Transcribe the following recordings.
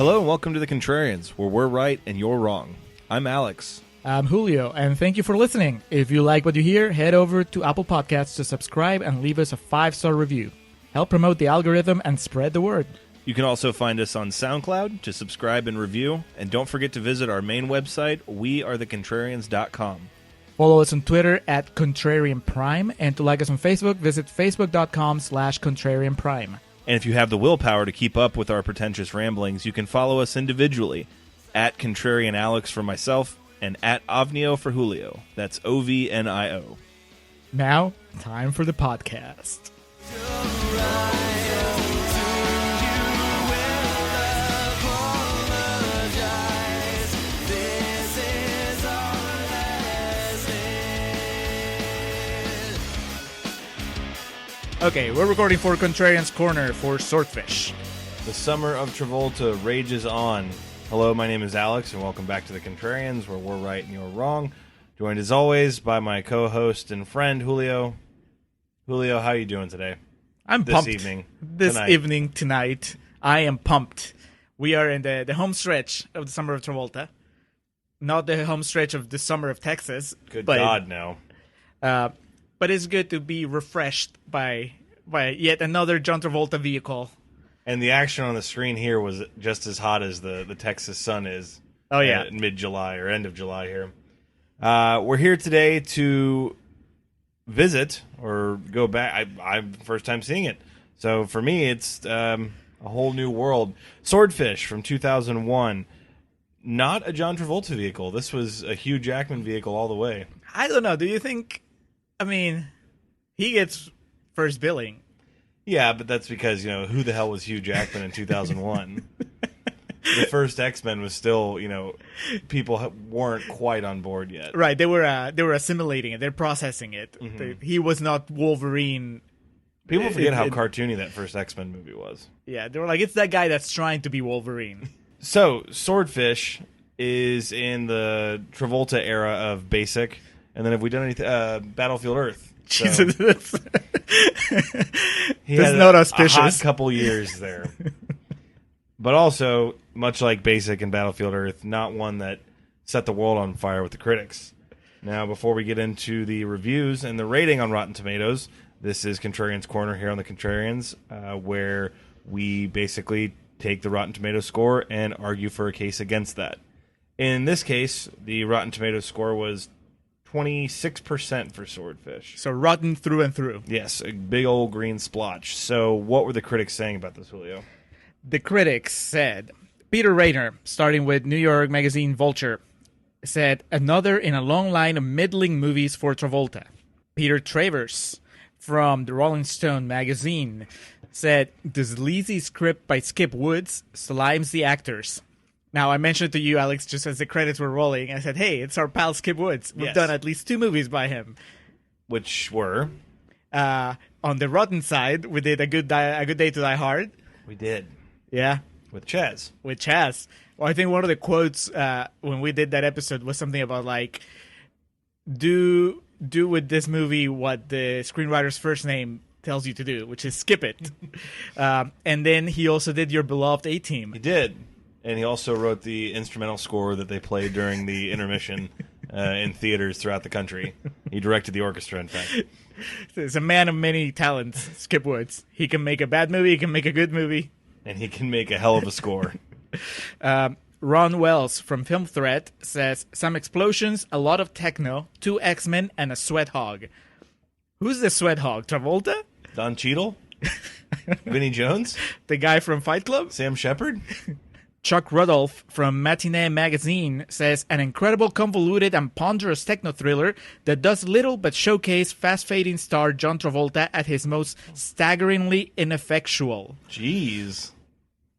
Hello and welcome to the Contrarians, where we're right and you're wrong. I'm Alex. I'm Julio, and thank you for listening. If you like what you hear, head over to Apple Podcasts to subscribe and leave us a 5-star review. Help promote the algorithm and spread the word. You can also find us on SoundCloud to subscribe and review. And don't forget to visit our main website, wearethecontrarians.com. Follow us on Twitter at Contrarian Prime, and to like us on Facebook, visit facebook.com/Contrarian Prime. And if you have the willpower to keep up with our pretentious ramblings, you can follow us individually at Contrarian Alex for myself and at Ovnio for Julio. That's OVNIO. Now, time for the podcast. Okay, we're recording for Contrarians Corner for Swordfish. The summer of Travolta rages on. Hello, my name is Alex, and welcome back to the Contrarians, where we're right and you're wrong. Joined as always by my co-host and friend, Julio. Julio, how are you doing today? I'm this pumped. Tonight, I am pumped. We are in the home stretch of the summer of Travolta. Not the home stretch of the summer of Texas. Good God, no. But it's good to be refreshed by yet another John Travolta vehicle. And the action on the screen here was just as hot as the Texas sun is. Oh, yeah. Mid-July or end of July here. We're here today to visit or go back. I'm first time seeing it. So for me, it's a whole new world. Swordfish from 2001. Not a John Travolta vehicle. This was a Hugh Jackman vehicle all the way. I don't know. Do you think... I mean, he gets first billing. Yeah, but that's because, who the hell was Hugh Jackman in 2001? The first X-Men was still, people weren't quite on board yet. Right, they were assimilating it. They're processing it. Mm-hmm. He was not Wolverine. People forget how cartoony that first X-Men movie was. Yeah, they were like, it's that guy that's trying to be Wolverine. So, Swordfish is in the Travolta era of Basic. And then have we done anything? Battlefield Earth. So Jesus. He That's had not auspicious. A hot couple years there. But also, much like Basic and Battlefield Earth, not one that set the world on fire with the critics. Now, before we get into the reviews and the rating on Rotten Tomatoes, this is Contrarians Corner here on the Contrarians, where we basically take the Rotten Tomatoes score and argue for a case against that. In this case, the Rotten Tomatoes score was 26% for Swordfish. So rotten through and through. Yes, a big old green splotch. So what were the critics saying about this, Julio? The critics said, Peter Rayner, starting with New York magazine Vulture, said, another in a long line of middling movies for Travolta. Peter Travers, from the Rolling Stone magazine, said, the sleazy script by Skip Woods slimes the actors. Now, I mentioned it to you, Alex, just as the credits were rolling. I said, hey, it's our pal Skip Woods. We've done at least 2 movies by him. Which were? On the rotten side, we did A Good Day to Die Hard. We did. Yeah. With Chaz. Well, I think one of the quotes when we did that episode was something about, like, do with this movie what the screenwriter's first name tells you to do, which is skip it. And then he also did Your Beloved A-Team. He did. And he also wrote the instrumental score that they played during the intermission in theaters throughout the country. He directed the orchestra, in fact. He's a man of many talents, Skip Woods. He can make a bad movie, he can make a good movie. And he can make a hell of a score. Ron Wells from Film Threat says, some explosions, a lot of techno, 2 X-Men, and a sweat hog. Who's the sweat hog? Travolta? Don Cheadle? Vinnie Jones? The guy from Fight Club? Sam Shepard? Chuck Rudolph from Matinee Magazine says, an incredible, convoluted, and ponderous techno-thriller that does little but showcase fast-fading star John Travolta at his most staggeringly ineffectual. Jeez.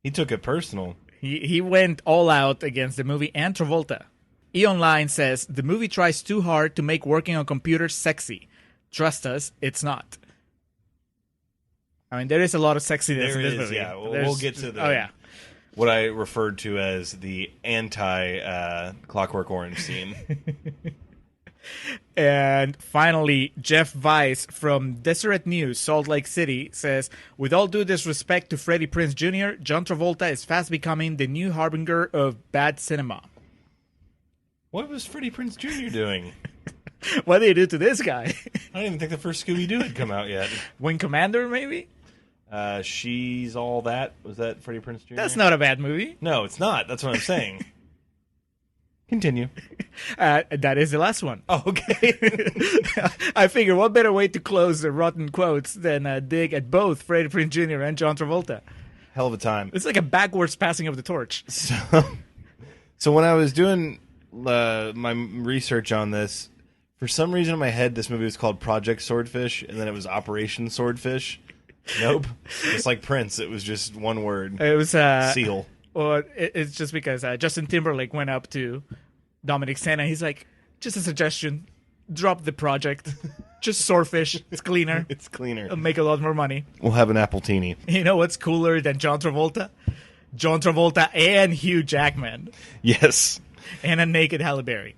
He took it personal. He went all out against the movie and Travolta. E-Online says, the movie tries too hard to make working on computers sexy. Trust us, it's not. I mean, there is a lot of sexiness in this movie. Yeah. We'll get to the... Oh, yeah. What I referred to as the anti-Clockwork Orange scene. And finally, Jeff Weiss from Deseret News, Salt Lake City, says, with all due disrespect to Freddie Prinze Jr., John Travolta is fast becoming the new harbinger of bad cinema. What was Freddie Prinze Jr. doing? What did they do to this guy? I don't even think the first Scooby-Doo had come out yet. Wing Commander, maybe? She's All That. Was that Freddie Prinze Jr.? That's not a bad movie. No, it's not. That's what I'm saying. Continue. That is the last one. Oh, okay. I figure what better way to close the rotten quotes than dig at both Freddie Prinze Jr. and John Travolta. Hell of a time. It's like a backwards passing of the torch. So when I was doing my research on this, for some reason in my head, this movie was called Project Swordfish, and then it was Operation Swordfish. Nope. It's like Prince. It was just one word. It was Seal. Well, it's just because Justin Timberlake went up to Dominic Sena. He's like, just a suggestion. Drop the project. Just Swordfish. It's cleaner. It's cleaner. It'll make a lot more money. We'll have an Appletini. You know what's cooler than John Travolta? John Travolta and Hugh Jackman. Yes. And a naked Halle Berry.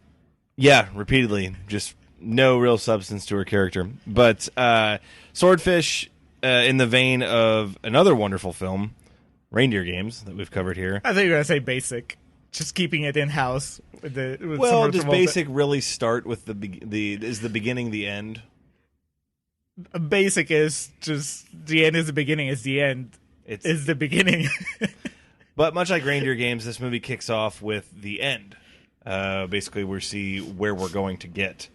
Yeah, repeatedly. Just no real substance to her character. But Swordfish, in the vein of another wonderful film, Reindeer Games, that we've covered here. I think you're going to say basic. Just keeping it in-house. With does basic really start with is the beginning the end? Basic is just the end is the beginning is the end. Is the beginning. But much like Reindeer Games, this movie kicks off with the end. Basically, we see where we're going to get.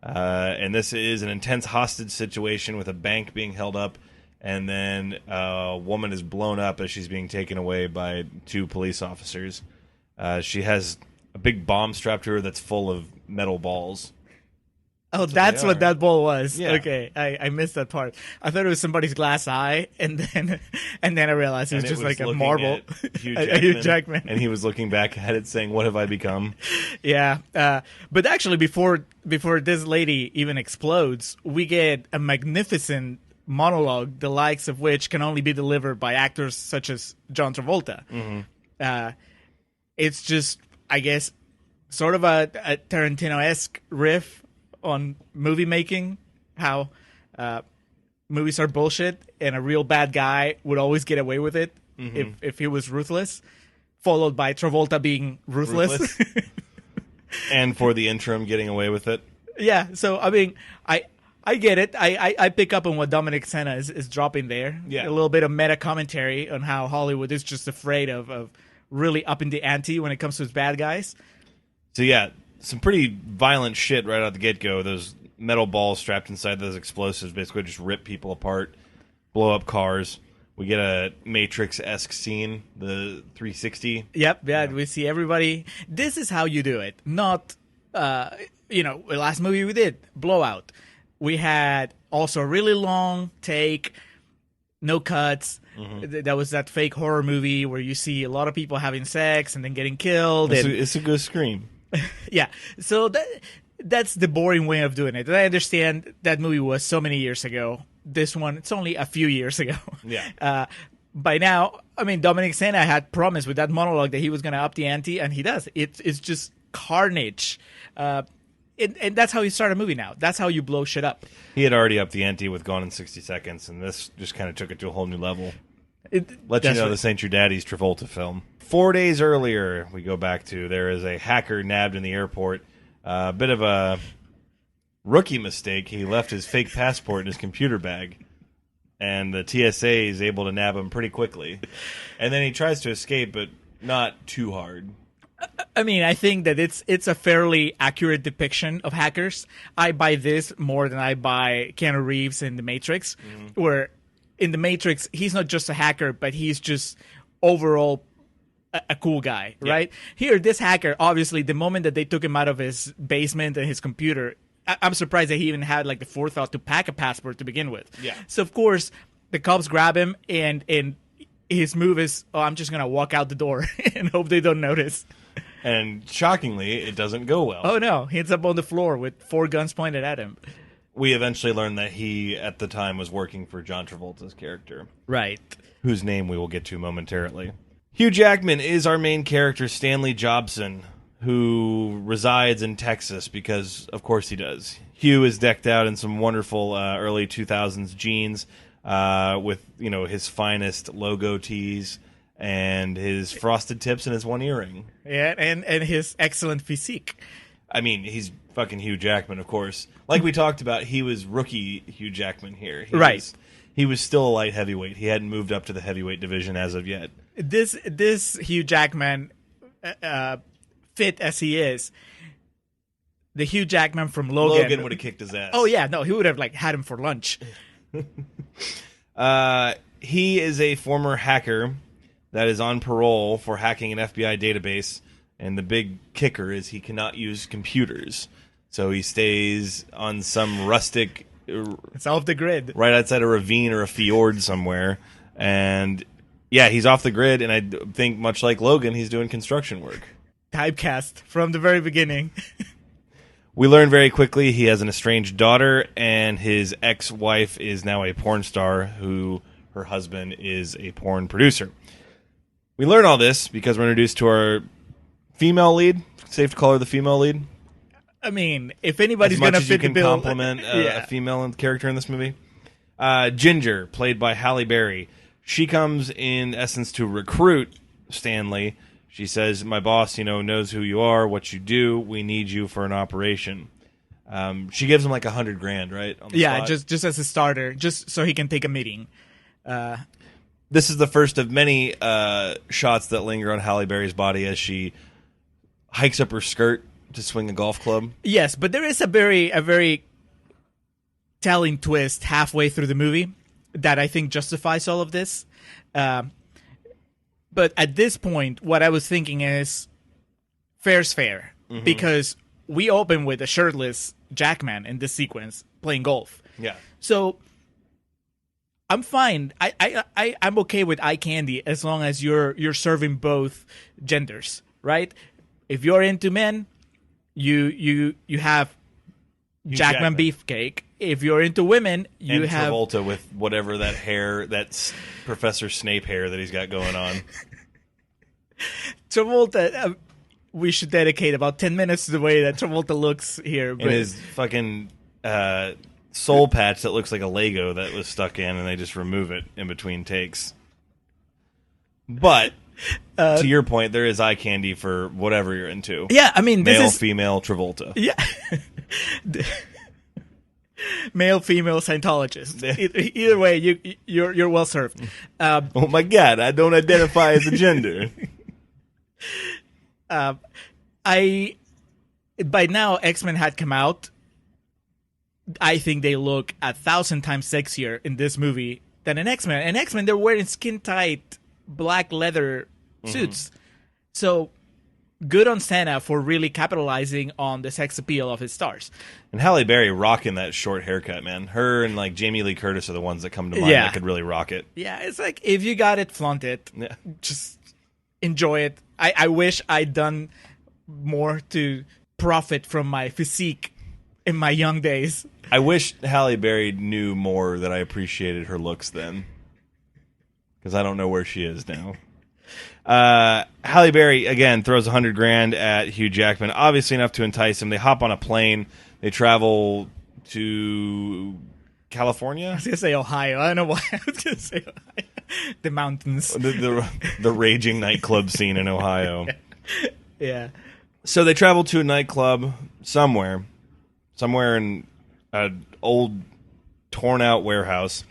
And this is an intense hostage situation with a bank being held up, and then a woman is blown up as she's being taken away by 2 police officers. She has a big bomb strapped to her that's full of metal balls. Oh, that's what that ball was. Yeah. Okay, I missed that part. I thought it was somebody's glass eye, and then I realized it was just like a marble. Hugh Jackman, and he was looking back at it, saying, "What have I become?" Yeah, but actually, before this lady even explodes, we get a magnificent monologue, the likes of which can only be delivered by actors such as John Travolta. Mm-hmm. It's just, I guess, sort of a Tarantino-esque riff on movie making, how movies are bullshit and a real bad guy would always get away with it if he was ruthless, followed by Travolta being ruthless. And for the interim getting away with it. Yeah, so I mean, I get it. I pick up on what Dominic Sena is dropping there. Yeah. A little bit of meta commentary on how Hollywood is just afraid of really upping the ante when it comes to its bad guys. So yeah, some pretty violent shit right out the get-go. Those metal balls strapped inside those explosives basically just rip people apart, blow up cars. We get a Matrix-esque scene, the 360. Yep, yeah, we see everybody. This is how you do it. Not, the last movie we did, Blowout. We had also a really long take, no cuts. Mm-hmm. That was that fake horror movie where you see a lot of people having sex and then getting killed. It's a good scream. Yeah, so that's the boring way of doing it. And I understand that movie was so many years ago. This one, it's only a few years ago. Yeah. By now, I mean, Dominic Sena had promised with that monologue that he was going to up the ante, and he does. It's just carnage. And that's how you start a movie now. That's how you blow shit up. He had already upped the ante with Gone in 60 Seconds, and this just kind of took it to a whole new level. Let you know this ain't your daddy's Travolta film. 4 days earlier, we go back to, there is a hacker nabbed in the airport. A bit of a rookie mistake. He left his fake passport in his computer bag, and the TSA is able to nab him pretty quickly. And then he tries to escape, but not too hard. I mean, I think that it's a fairly accurate depiction of hackers. I buy this more than I buy Keanu Reeves in The Matrix, where in The Matrix, he's not just a hacker, but he's just overall a cool guy, right? Yeah. Here, this hacker, obviously, the moment that they took him out of his basement and his computer, I'm surprised that he even had like the forethought to pack a passport to begin with. Yeah. So, of course, the cops grab him, and his move is, I'm just going to walk out the door and hope they don't notice. And shockingly, it doesn't go well. Oh, no. He ends up on the floor with 4 guns pointed at him. We eventually learn that he, at the time, was working for John Travolta's character. Right. Whose name we will get to momentarily. Hugh Jackman is our main character, Stanley Jobson. who resides in Texas because, of course, he does. Hugh is decked out in some wonderful early 2000s jeans with, his finest logo tees and his frosted tips and his one earring. Yeah, and his excellent physique. I mean, he's fucking Hugh Jackman, of course. Like we talked about, he was rookie Hugh Jackman here. He was still a light heavyweight. He hadn't moved up to the heavyweight division as of yet. This Hugh Jackman, fit as he is, the Hugh Jackman from Logan would have kicked his ass. Oh yeah, no, he would have had him for lunch. He is a former hacker that is on parole for hacking an FBI database, and the big kicker is he cannot use computers. So he stays on some rustic... It's off the grid. Right outside a ravine or a fjord somewhere. And, yeah, he's off the grid, and I think, much like Logan, he's doing construction work. Typecast from the very beginning. We learn very quickly he has an estranged daughter, and his ex-wife is now a porn star who her husband is a porn producer. We learn all this because we're introduced to our female lead. Safe to call her the female lead? I mean, if anybody's going to fit the bill... compliment a female character in this movie. Ginger, played by Halle Berry. She comes, in essence, to recruit Stanley. She says, my boss, knows who you are, what you do. We need you for an operation. She gives him like $100,000, right? On the spot. just as a starter, just so he can take a meeting. This is the first of many shots that linger on Halle Berry's body as she hikes up her skirt to swing a golf club. Yes, but there is a very telling twist halfway through the movie that I think justifies all of this. But at this point, what I was thinking is fair's fair. Mm-hmm. Because we open with a shirtless Jackman in this sequence playing golf. Yeah. So I'm fine. I'm okay with eye candy as long as you're serving both genders, right? If you're into men, you have Jackman beefcake. If you're into women, you and have Travolta with whatever that hair, that's Professor Snape hair that he's got going on. Travolta, we should dedicate about 10 minutes to the way that Travolta looks here. And his fucking soul patch that looks like a Lego that was stuck in, and they just remove it in between takes. But to your point, there is eye candy for whatever you're into. Yeah, I mean, male, female, Travolta. Yeah. Male, female, Scientologist. Either way, you're well served. Oh my God, I don't identify as a gender. By now X-Men had come out. I think they look 1,000 times sexier in this movie than in X-Men. In X-Men, they're wearing skin-tight black leather suits. Mm-hmm. So good on Santa for really capitalizing on the sex appeal of his stars. And Halle Berry rocking that short haircut, man. Her and like Jamie Lee Curtis are the ones that come to mind that could really rock it. Yeah, it's like, if you got it, flaunt it. Yeah. Just enjoy it. I wish I'd done more to profit from my physique in my young days. I wish Halle Berry knew more that I appreciated her looks then. Because I don't know where she is now. Halle Berry, again, throws $100,000 at Hugh Jackman. Obviously enough to entice him. They hop on a plane. They travel to California? I was going to say Ohio. I don't know why I was going to say Ohio. The mountains. The raging nightclub scene in Ohio. Yeah. So they travel to a nightclub somewhere in an old, torn-out warehouse.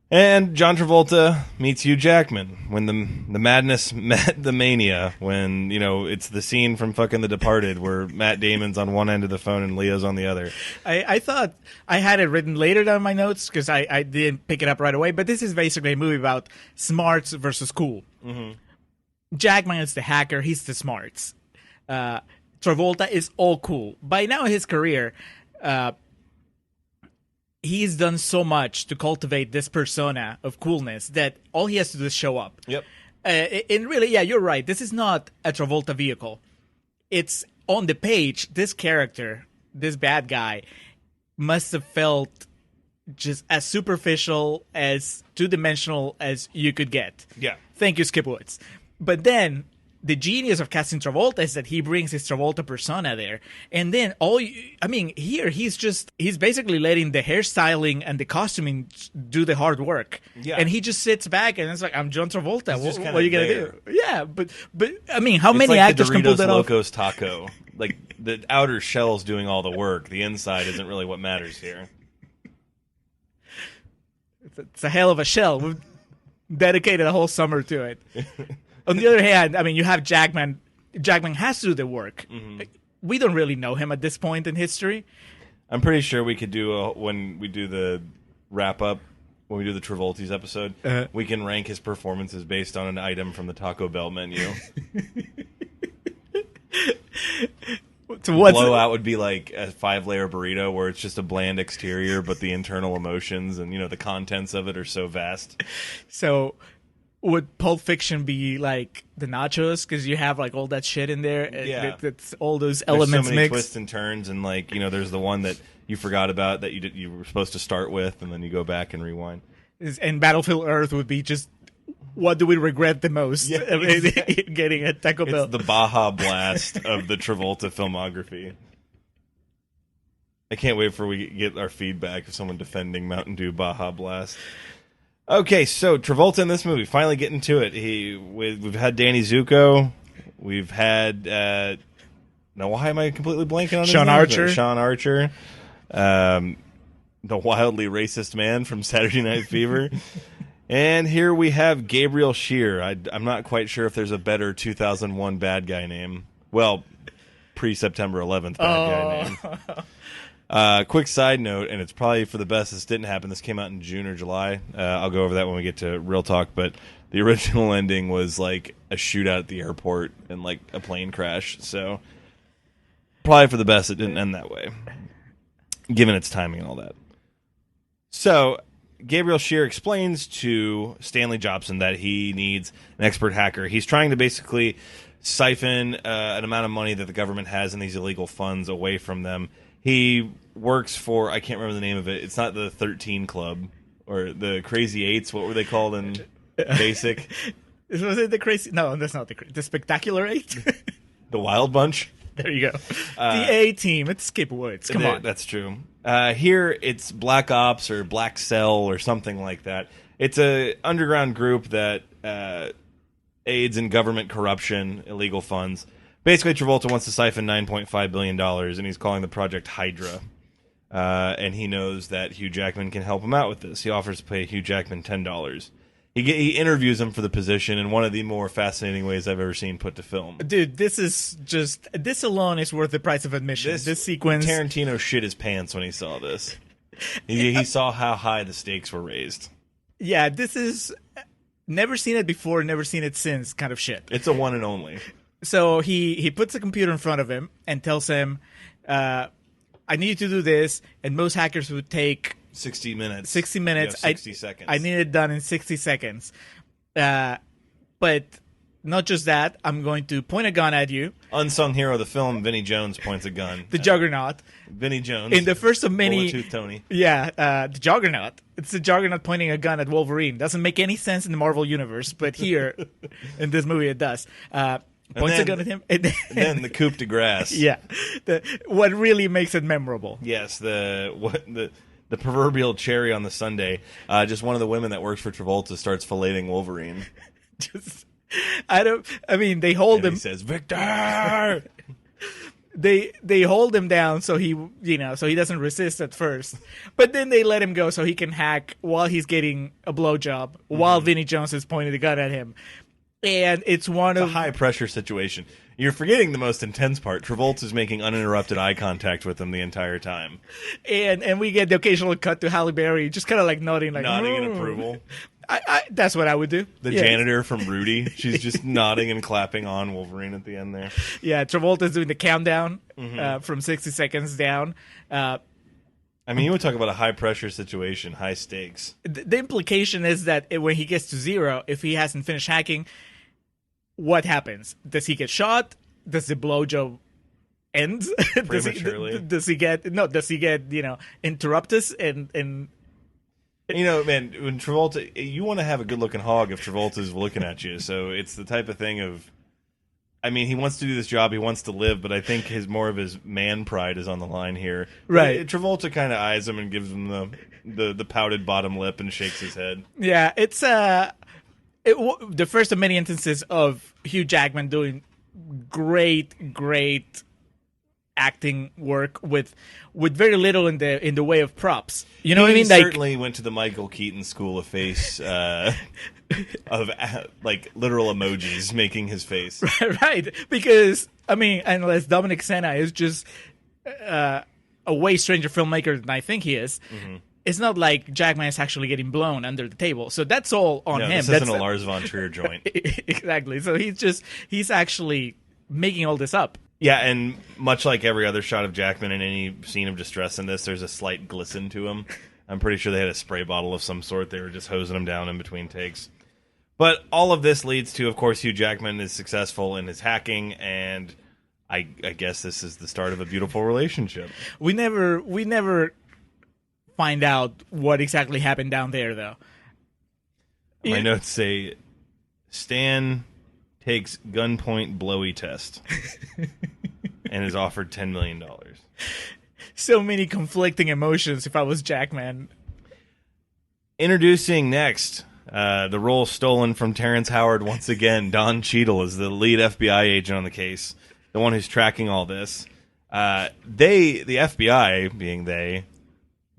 And John Travolta meets Hugh Jackman when the madness met the mania. When, it's the scene from fucking The Departed where Matt Damon's on one end of the phone and Leo's on the other. I thought I had it written later down my notes because I didn't pick it up right away. But this is basically a movie about smarts versus cool. Mm-hmm. Jackman is the hacker. He's the smarts. Travolta is all cool. By now in his career, he's done so much to cultivate this persona of coolness that all he has to do is show up. Yep. And really, yeah, you're right. This is not a Travolta vehicle. It's on the page, this character, this bad guy, must have felt just as superficial, as two-dimensional as you could get. Yeah. Thank you, Skip Woods. But then the genius of casting Travolta is that he brings his Travolta persona there, and then here he's basically letting the hairstyling and the costuming do the hard work, and he just sits back and it's like, I'm John Travolta. What are you gonna do? Yeah, but I mean, how many actors can pull that off? Locos Taco, like the outer shell's doing all the work. The inside isn't really what matters here. It's a hell of a shell. We've dedicated a whole summer to it. On the other hand, I mean, you have Jackman. Jackman has to do the work. Mm-hmm. We don't really know him at this point in history. I'm pretty sure we could do when we do the wrap up, when we do the Travolta's episode, we can rank his performances based on an item from the Taco Bell menu. Blowout would be like a 5-layer burrito where it's just a bland exterior, but the internal emotions and the contents of it are so vast. So would Pulp Fiction be like the nachos because you have like all that shit in there? Yeah, it's all those elements there's so many mixed. Twists and turns, and like there's the one that you forgot about that you were supposed to start with, and then you go back and rewind. And Battlefield Earth would be just, what do we regret the most? Yeah, exactly. Getting a Taco Bell. It's the Baja Blast of the Travolta filmography. I can't wait for we get our feedback of someone defending Mountain Dew Baja Blast. Okay, so Travolta in this movie, finally getting to it. We've had Danny Zuko. We've had now why am I completely blanking on his Sean name? Archer. Sean Archer. The wildly racist man from Saturday Night Fever. And here we have Gabriel Scheer. I'm not quite sure if there's a better 2001 bad guy name. Well, pre-September 11th bad guy name. Quick side note, and it's probably for the best this didn't happen. This came out in June or July. I'll go over that when we get to Real Talk. But the original ending was like a shootout at the airport and like a plane crash. So probably for the best it didn't end that way, given its timing and all that. So Gabriel Scheer explains to Stanley Jobson that he needs an expert hacker. He's trying to basically siphon an amount of money that the government has in these illegal funds away from them. He works for, I can't remember the name of it. It's not the 13 Club or the Crazy Eights. What were they called in Basic? Was it the Crazy? No, that's not the Spectacular Eight. The Wild Bunch. There you go. The A-Team. It's Skip Woods. Come on. That's true. Here it's Black Ops or Black Cell or something like that. It's a underground group that aids in government corruption, illegal funds. Basically, Travolta wants to siphon $9.5 billion, and he's calling the project Hydra. And he knows that Hugh Jackman can help him out with this. He offers to pay Hugh Jackman $10. He interviews him for the position in one of the more fascinating ways I've ever seen put to film. Dude, this alone is worth the price of admission. This sequence... Tarantino shit his pants when he saw this. He saw how high the stakes were raised. Yeah, this is never seen it before, never seen it since kind of shit. It's a one and only. So he puts a computer in front of him and tells him, I need you to do this, and most hackers would take 60 minutes. 60 minutes. 60 seconds. I need it done in 60 seconds. But not just that, I'm going to point a gun at you. Unsung hero of the film, Vinnie Jones points a gun. The Juggernaut. Vinnie Jones. In the first of many... Bullet Tooth Tony. Yeah, the Juggernaut. It's the Juggernaut pointing a gun at Wolverine. Doesn't make any sense in the Marvel Universe, but here, in this movie, it does. Points a gun at him. And then the coup de grace. Yeah. What really makes it memorable. Yes, the proverbial cherry on the sundae. Just one of the women that works for Travolta starts filleting Wolverine. They hold him. He says, "Victor!" They hold him down so he doesn't resist at first. But then they let him go so he can hack while he's getting a blowjob, while Vinnie Jones is pointing the gun at him. And it's a high pressure situation. You're forgetting the most intense part. Travolta's making uninterrupted eye contact with him the entire time. And we get the occasional cut to Halle Berry just kind of like nodding in approval. That's what I would do. The janitor from Rudy, she's just nodding and clapping on Wolverine at the end there. Yeah, Travolta's doing the countdown from 60 seconds down. You would talk about a high-pressure situation, high stakes. The implication is that when he gets to zero, if he hasn't finished hacking, what happens? Does he get shot? Does the blowjob end? Prematurely? Does he get interruptus and man, when Travolta, you want to have a good-looking hog if Travolta's looking at you. So it's the type of thing of I mean, he wants to do this job. He wants to live, but I think more of his man pride is on the line here. Right. Travolta kind of eyes him and gives him the pouted bottom lip and shakes his head. Yeah, it's the first of many instances of Hugh Jackman doing great acting work with very little in the way of props. You know what I mean? He certainly went to the Michael Keaton school of face of like literal emojis making his face. Right, because I mean, unless Dominic Sena is just a way stranger filmmaker than I think he is. Mm-hmm. It's not like Jackman is actually getting blown under the table. So that's all on him. This isn't a Lars von Trier joint. Exactly. So he's actually making all this up. Yeah, and much like every other shot of Jackman in any scene of distress in this, there's a slight glisten to him. I'm pretty sure they had a spray bottle of some sort. They were just hosing him down in between takes. But all of this leads to, of course, Hugh Jackman is successful in his hacking, and I guess this is the start of a beautiful relationship. We never find out what exactly happened down there, though. My notes say, Stan takes gunpoint blowy test and is offered $10 million. So many conflicting emotions if I was Jackman. Introducing next, the role stolen from Terrence Howard once again. Don Cheadle is the lead FBI agent on the case, the one who's tracking all this. The FBI, being they,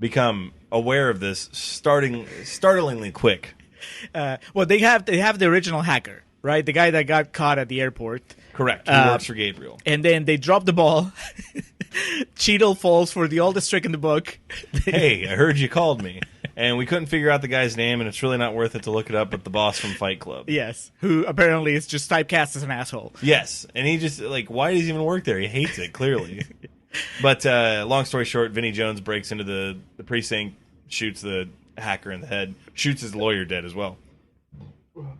become aware of this startlingly quick. Well, they have the original hacker, right? The guy that got caught at the airport. Correct. He works for Gabriel. And then they drop the ball. Cheadle falls for the oldest trick in the book. Hey, I heard you called me. And we couldn't figure out the guy's name, and it's really not worth it to look it up, but the boss from Fight Club. Yes, who apparently is just typecast as an asshole. Yes, and he just, why does he even work there? He hates it, clearly. But long story short, Vinnie Jones breaks into the precinct, shoots the hacker in the head, shoots his lawyer dead as well.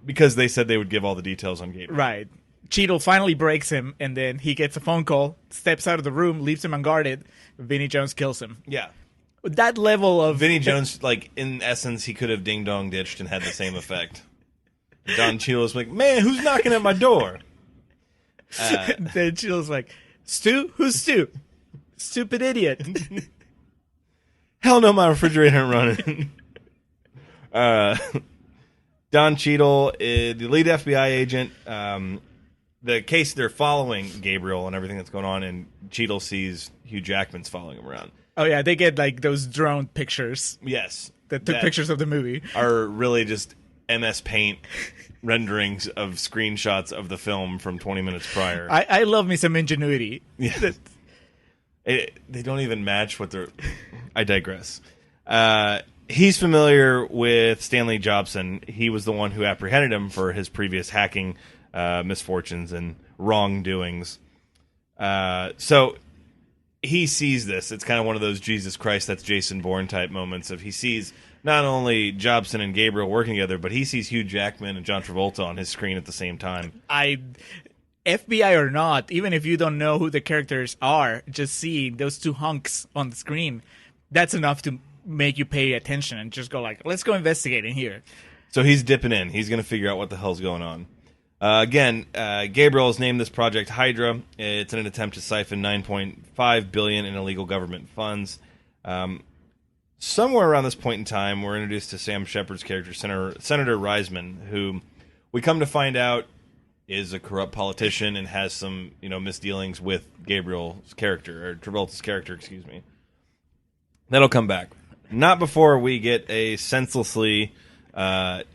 Because they said they would give all the details on Gabriel. Right. Cheadle finally breaks him, and then he gets a phone call, steps out of the room, leaves him unguarded. Vinnie Jones kills him. Yeah. That level of... Vinnie Jones, in essence, he could have ding-dong ditched and had the same effect. Don Cheadle's like, man, who's knocking at my door? Then Cheadle's like, Stu? Who's Stu? Stupid idiot. Hell no, my refrigerator ain't running. Don Cheadle, the lead FBI agent, the case they're following Gabriel and everything that's going on, and Cheadle sees Hugh Jackman's following him around. Oh, yeah, they get, those drone pictures. Yes. That took pictures of the movie. Are really just MS Paint renderings of screenshots of the film from 20 minutes prior. I love me some ingenuity. Yeah. They don't even match what they're... I digress. He's familiar with Stanley Jobson. He was the one who apprehended him for his previous hacking misfortunes and wrongdoings. So he sees this. It's kind of one of those Jesus Christ, that's Jason Bourne type moments of he sees not only Jobson and Gabriel working together, but he sees Hugh Jackman and John Travolta on his screen at the same time. FBI or not, even if you don't know who the characters are, just seeing those two hunks on the screen, that's enough to make you pay attention and just go let's go investigate in here. So he's dipping in. He's going to figure out what the hell's going on. Again, Gabriel has named this project Hydra. It's in an attempt to siphon $9.5 billion in illegal government funds. Somewhere around this point in time, we're introduced to Sam Shepard's character, Senator Reisman, who we come to find out is a corrupt politician and has some, misdealings with Gabriel's character, or Travolta's character, excuse me. That'll come back. Not before we get a senselessly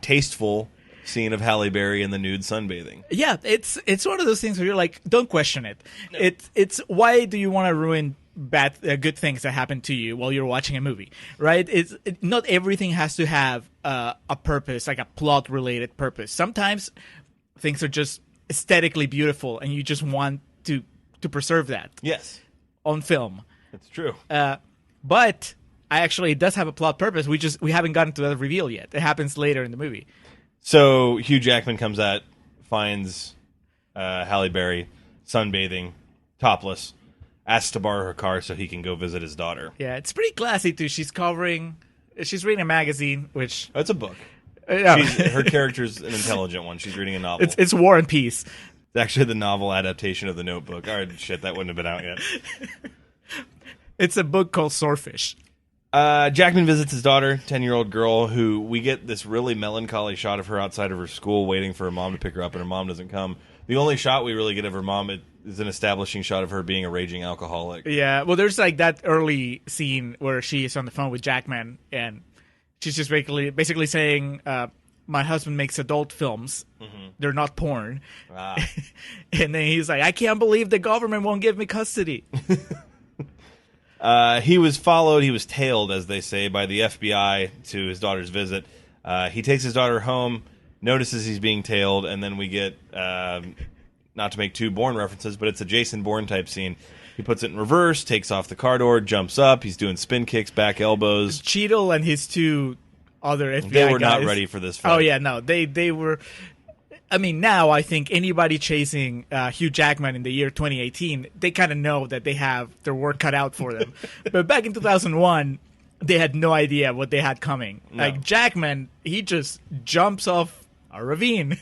tasteful scene of Halle Berry in the nude sunbathing. Yeah, it's one of those things where you're like, don't question it. No. It's why do you want to ruin good things that happen to you while you're watching a movie, right? Not everything has to have a purpose, like a plot-related purpose. Sometimes things are just aesthetically beautiful, and you just want to preserve that. Yes, on film. That's true. But it does have a plot purpose. We haven't gotten to the reveal yet. It happens later in the movie. So Hugh Jackman comes out, finds Halle Berry sunbathing, topless, asks to borrow her car so he can go visit his daughter. Yeah, it's pretty classy too. She's reading a magazine, which it's a book. Her character's an intelligent one. She's reading a novel. It's War and Peace. It's actually the novel adaptation of The Notebook. All right, shit, that wouldn't have been out yet. It's a book called Swordfish. Jackman visits his daughter, 10-year-old girl, who we get this really melancholy shot of her outside of her school waiting for her mom to pick her up, and her mom doesn't come. The only shot we really get of her mom is an establishing shot of her being a raging alcoholic. Yeah, well, there's like that early scene where she is on the phone with Jackman, and she's just basically saying, my husband makes adult films. Mm-hmm. They're not porn. Ah. And then he's like, I can't believe the government won't give me custody. He was tailed, as they say, by the FBI to his daughter's visit. He takes his daughter home, notices he's being tailed, and then we get, not to make two Bourne references, but it's a Jason Bourne type scene. He puts it in reverse, takes off the car door, jumps up, he's doing spin kicks, back elbows. Cheadle and his two other FBI guys. They were not ready for this fight. Oh, yeah, no. They were... I mean, now I think anybody chasing Hugh Jackman in the year 2018, they kind of know that they have their work cut out for them. But back in 2001, they had no idea what they had coming. No. Like, Jackman, he just jumps off a ravine.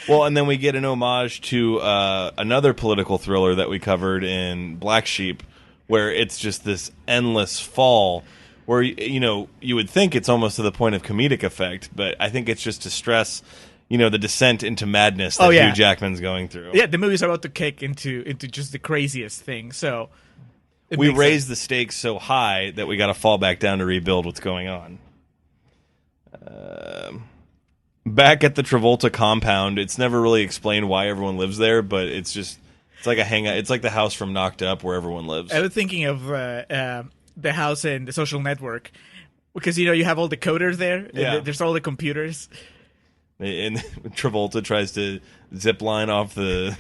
Well, and then we get an homage to another political thriller that we covered in Black Sheep, where it's just this endless fall, where, you know, you would think it's almost to the point of comedic effect, but I think it's just to stress... the descent into madness that Hugh Jackman's going through. Yeah, the movie's about to kick into just the craziest thing. So we raised the stakes so high that we got to fall back down to rebuild what's going on. Back at the Travolta compound, it's never really explained why everyone lives there, but it's like a hangout. It's like the house from Knocked Up where everyone lives. I was thinking of the house in The Social Network because, you have all the coders there. Yeah. There's all the computers. And Travolta tries to zip line off the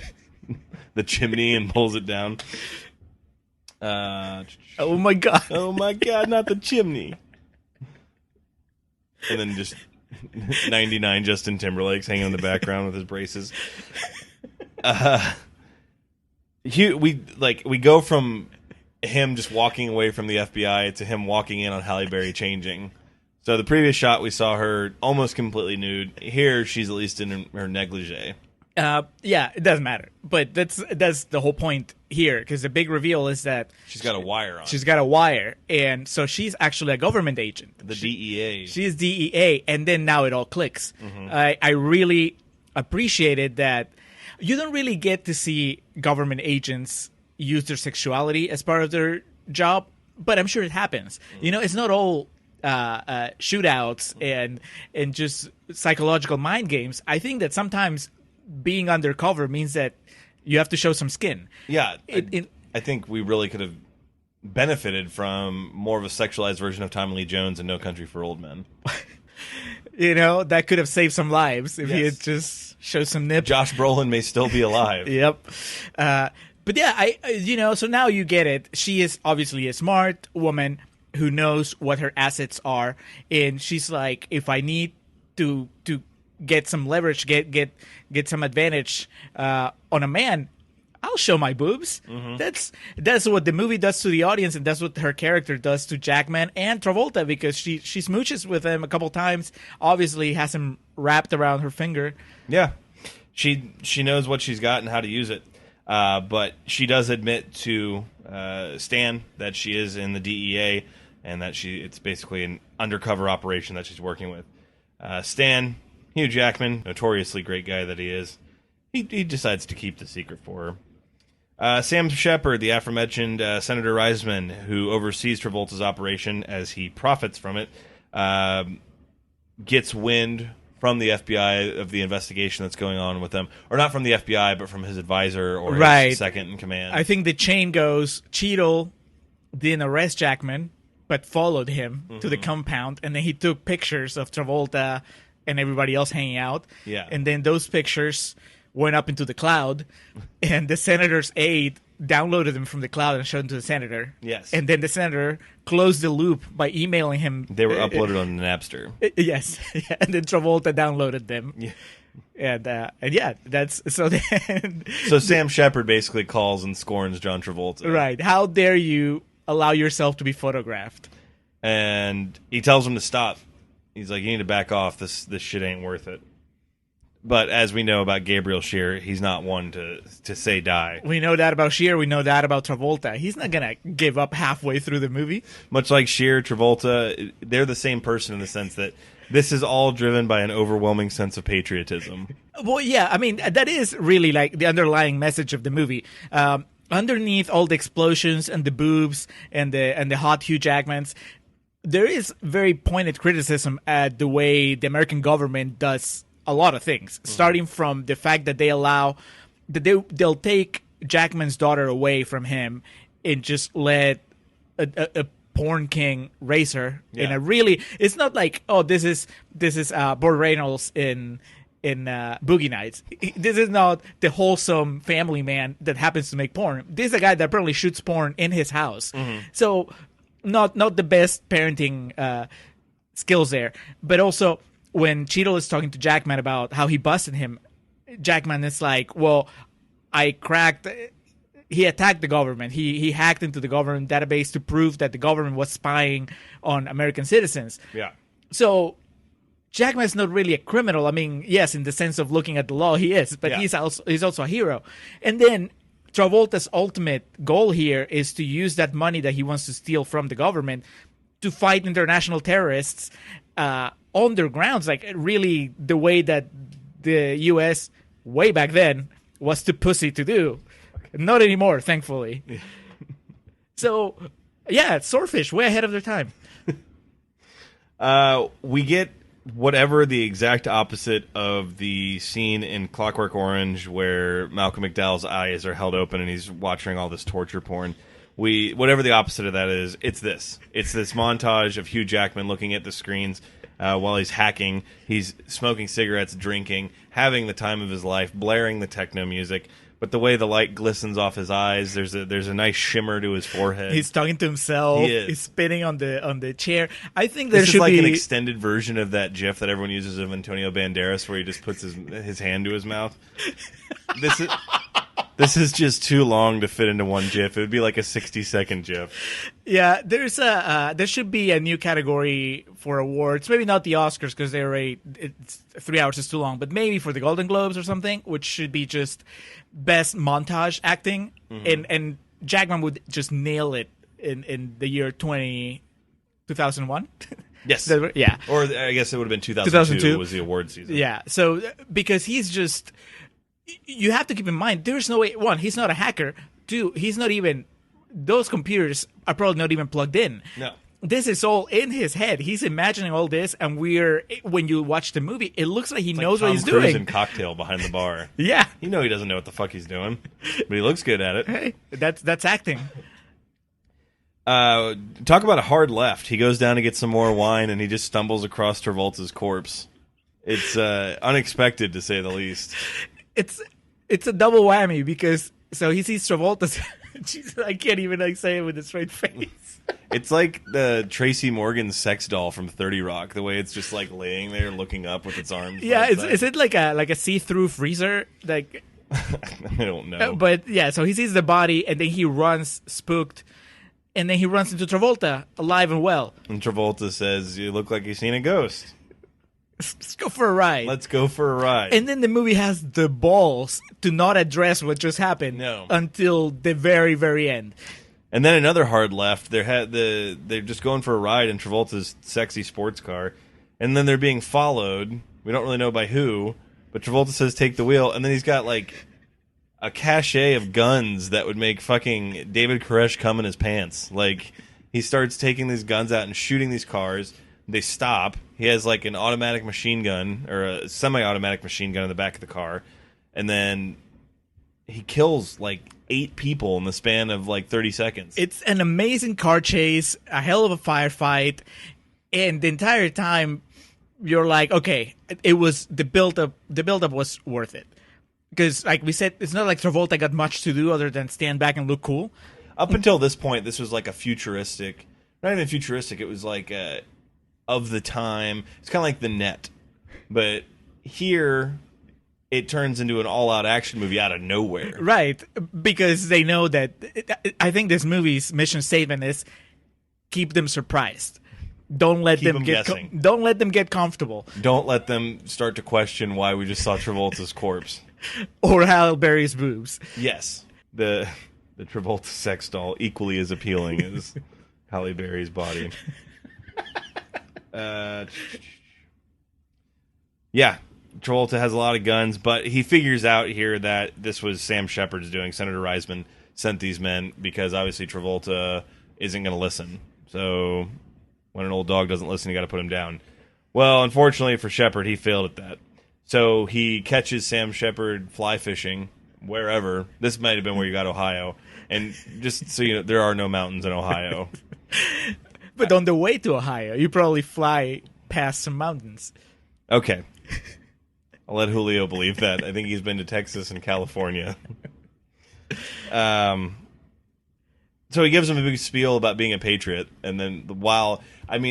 chimney and pulls it down. Oh my god! Oh my god! Not the chimney! And then just 99 Justin Timberlake's hanging in the background with his braces. We go from him just walking away from the FBI to him walking in on Halle Berry changing. So the previous shot, we saw her almost completely nude. Here, she's at least in her negligee. Yeah, it doesn't matter. But that's the whole point here, because the big reveal is that... She's got a wire on. She's got a wire, and so she's actually a government agent. The DEA. She is DEA, and then now it all clicks. Mm-hmm. I really appreciated that you don't really get to see government agents use their sexuality as part of their job, but I'm sure it happens. Mm-hmm. It's not all... shootouts and just psychological mind games. I think that sometimes being undercover means that you have to show some skin. Yeah, I think we really could have benefited from more of a sexualized version of Tommy Lee Jones in No Country for Old Men. That could have saved some lives if he had just showed some nips. Josh Brolin may still be alive. Yep. But yeah, so now you get it. She is obviously a smart woman who knows what her assets are, and she's like, if I need to get some leverage, get some advantage on a man, I'll show my boobs. Mm-hmm. That's what the movie does to the audience, and that's what her character does to Jackman and Travolta, because she smooches with him a couple times. Obviously, has him wrapped around her finger. Yeah, she knows what she's got and how to use it. But she does admit to Stan that she is in the DEA. And that it's basically an undercover operation that she's working with. Stan, Hugh Jackman, notoriously great guy that he is, he decides to keep the secret for her. Sam Shepard, the aforementioned Senator Reisman, who oversees Travolta's operation as he profits from it, gets wind from the FBI of the investigation that's going on with them. Or not from the FBI, but from his advisor or his second in command. I think the chain goes, Cheadle didn't arrest Jackman, but followed him to the compound, and then he took pictures of Travolta and everybody else hanging out. Yeah. And then those pictures went up into the cloud, and the senator's aide downloaded them from the cloud and showed them to the senator. Yes. And then the senator closed the loop by emailing him. They were uploaded on Napster. Yes. And then Travolta downloaded them. Yeah. And yeah, that's so. Then so Sam Shepard basically calls and scorns John Travolta. Right. How dare you allow yourself to be photographed? And he tells him to stop. He's like, you need to back off. This shit ain't worth it. But as we know about Gabriel Scheer, he's not one to say die. We know that about Scheer. We know that about Travolta. He's not going to give up halfway through the movie. Much like Scheer, Travolta, they're the same person in the sense that this is all driven by an overwhelming sense of patriotism. Well, yeah, I mean, that is really like the underlying message of the movie. Underneath all the explosions and the boobs and the hot Hugh Jackmans, there is very pointed criticism at the way the American government does a lot of things, starting from the fact that they'll take Jackman's daughter away from him and just let a porn king raise her in a really. It's not like, oh, this is Burt Reynolds in Boogie Nights. This is not the wholesome family man that happens to make porn. This is a guy that apparently shoots porn in his house. So not the best parenting skills there, but also. When Cheadle is talking to Jackman about how he busted him, Jackman is like, well, he attacked the government. He hacked into the government database to prove that the government was spying on American citizens. Yeah. So Jackman's not really a criminal. I mean, yes, in the sense of looking at the law, he is, but he's also a hero. And then Travolta's ultimate goal here is to use that money that he wants to steal from the government to fight international terrorists on their grounds, like really the way that the U.S. way back then was too pussy to do. Not anymore, thankfully. So, yeah, Swordfish, way ahead of their time. We get whatever the exact opposite of the scene in Clockwork Orange where Malcolm McDowell's eyes are held open and he's watching all this torture porn. Whatever the opposite of that is, it's this. It's this montage of Hugh Jackman looking at the screens while he's hacking. He's smoking cigarettes, drinking, having the time of his life, blaring the techno music. But the way the light glistens off his eyes, there's a nice shimmer to his forehead. He's talking to himself. He's spinning on the chair. I think this is like an extended version of that GIF that everyone uses of Antonio Banderas, where he just puts his hand to his mouth. This is just too long to fit into one GIF. It would be like a 60-second GIF. Yeah, there should be a new category for awards. Maybe not the Oscars because it's 3 hours is too long, but maybe for the Golden Globes or something, which should be just best montage acting. And Jackman would just nail it in the year 2001. Yes. Yeah. Or I guess it would have been 2002 was the award season. Yeah. So because he's just. You have to keep in mind, there's no way. One, he's not a hacker. Two, he's not even. Those computers are probably not even plugged in. No. This is all in his head. He's imagining all this, and when you watch the movie, it looks like he knows what he's Tom Cruise doing. in Cocktail behind the bar. Yeah. He doesn't know what the fuck he's doing, but he looks good at it. Hey, that's acting. Talk about a hard left. He goes down to get some more wine, and he just stumbles across Travolta's corpse. It's unexpected, to say the least. It's a double whammy because he sees Travolta's. I can't even say it with a straight face. It's like the Tracy Morgan sex doll from 30 Rock. The way it's just like laying there, looking up with its arms. Yeah, is it like a see-through freezer? Like I don't know. But yeah, so he sees the body and then he runs spooked, and then he runs into Travolta alive and well. And Travolta says, "You look like you've seen a ghost. Let's go for a ride." Let's go for a ride. And then the movie has the balls to not address what just happened until the very, very end. And then another hard left. They're just going for a ride in Travolta's sexy sports car, and then they're being followed. We don't really know by who, but Travolta says, "Take the wheel," and then he's got like a cachet of guns that would make fucking David Koresh come in his pants. Like he starts taking these guns out and shooting these cars. They stop. He has like an automatic machine gun or a semi-automatic machine gun in the back of the car, and then he kills like 8 people in the span of like 30 seconds. It's an amazing car chase, a hell of a firefight, and the entire time you're like, okay, it was the build-up was worth it. Because like we said, it's not like Travolta got much to do other than stand back and look cool. Up until this point, this was like a futuristic, not even futuristic, it was like of the time. It's kind of like The Net. But here it turns into an all-out action movie out of nowhere. Right, because they know that. I think this movie's mission statement is keep them surprised. Don't let Keep them them get guessing. don't let them get comfortable. Don't let them start to question why we just saw Travolta's corpse. Or Halle Berry's boobs. Yes, the Travolta sex doll equally as appealing as Halle Berry's body. Yeah, Travolta has a lot of guns, but he figures out here that this was Sam Shepard's doing. Senator Reisman sent these men because obviously Travolta isn't going to listen. So when an old dog doesn't listen, you got to put him down. Well, unfortunately for Shepard, he failed at that. So he catches Sam Shepard fly fishing wherever. This might have been where you got Ohio. And just so you know, there are no mountains in Ohio. But on the way to Ohio, you probably fly past some mountains. Okay. I'll let Julio believe that. I think he's been to Texas and California. So he gives him a big spiel about being a patriot, and then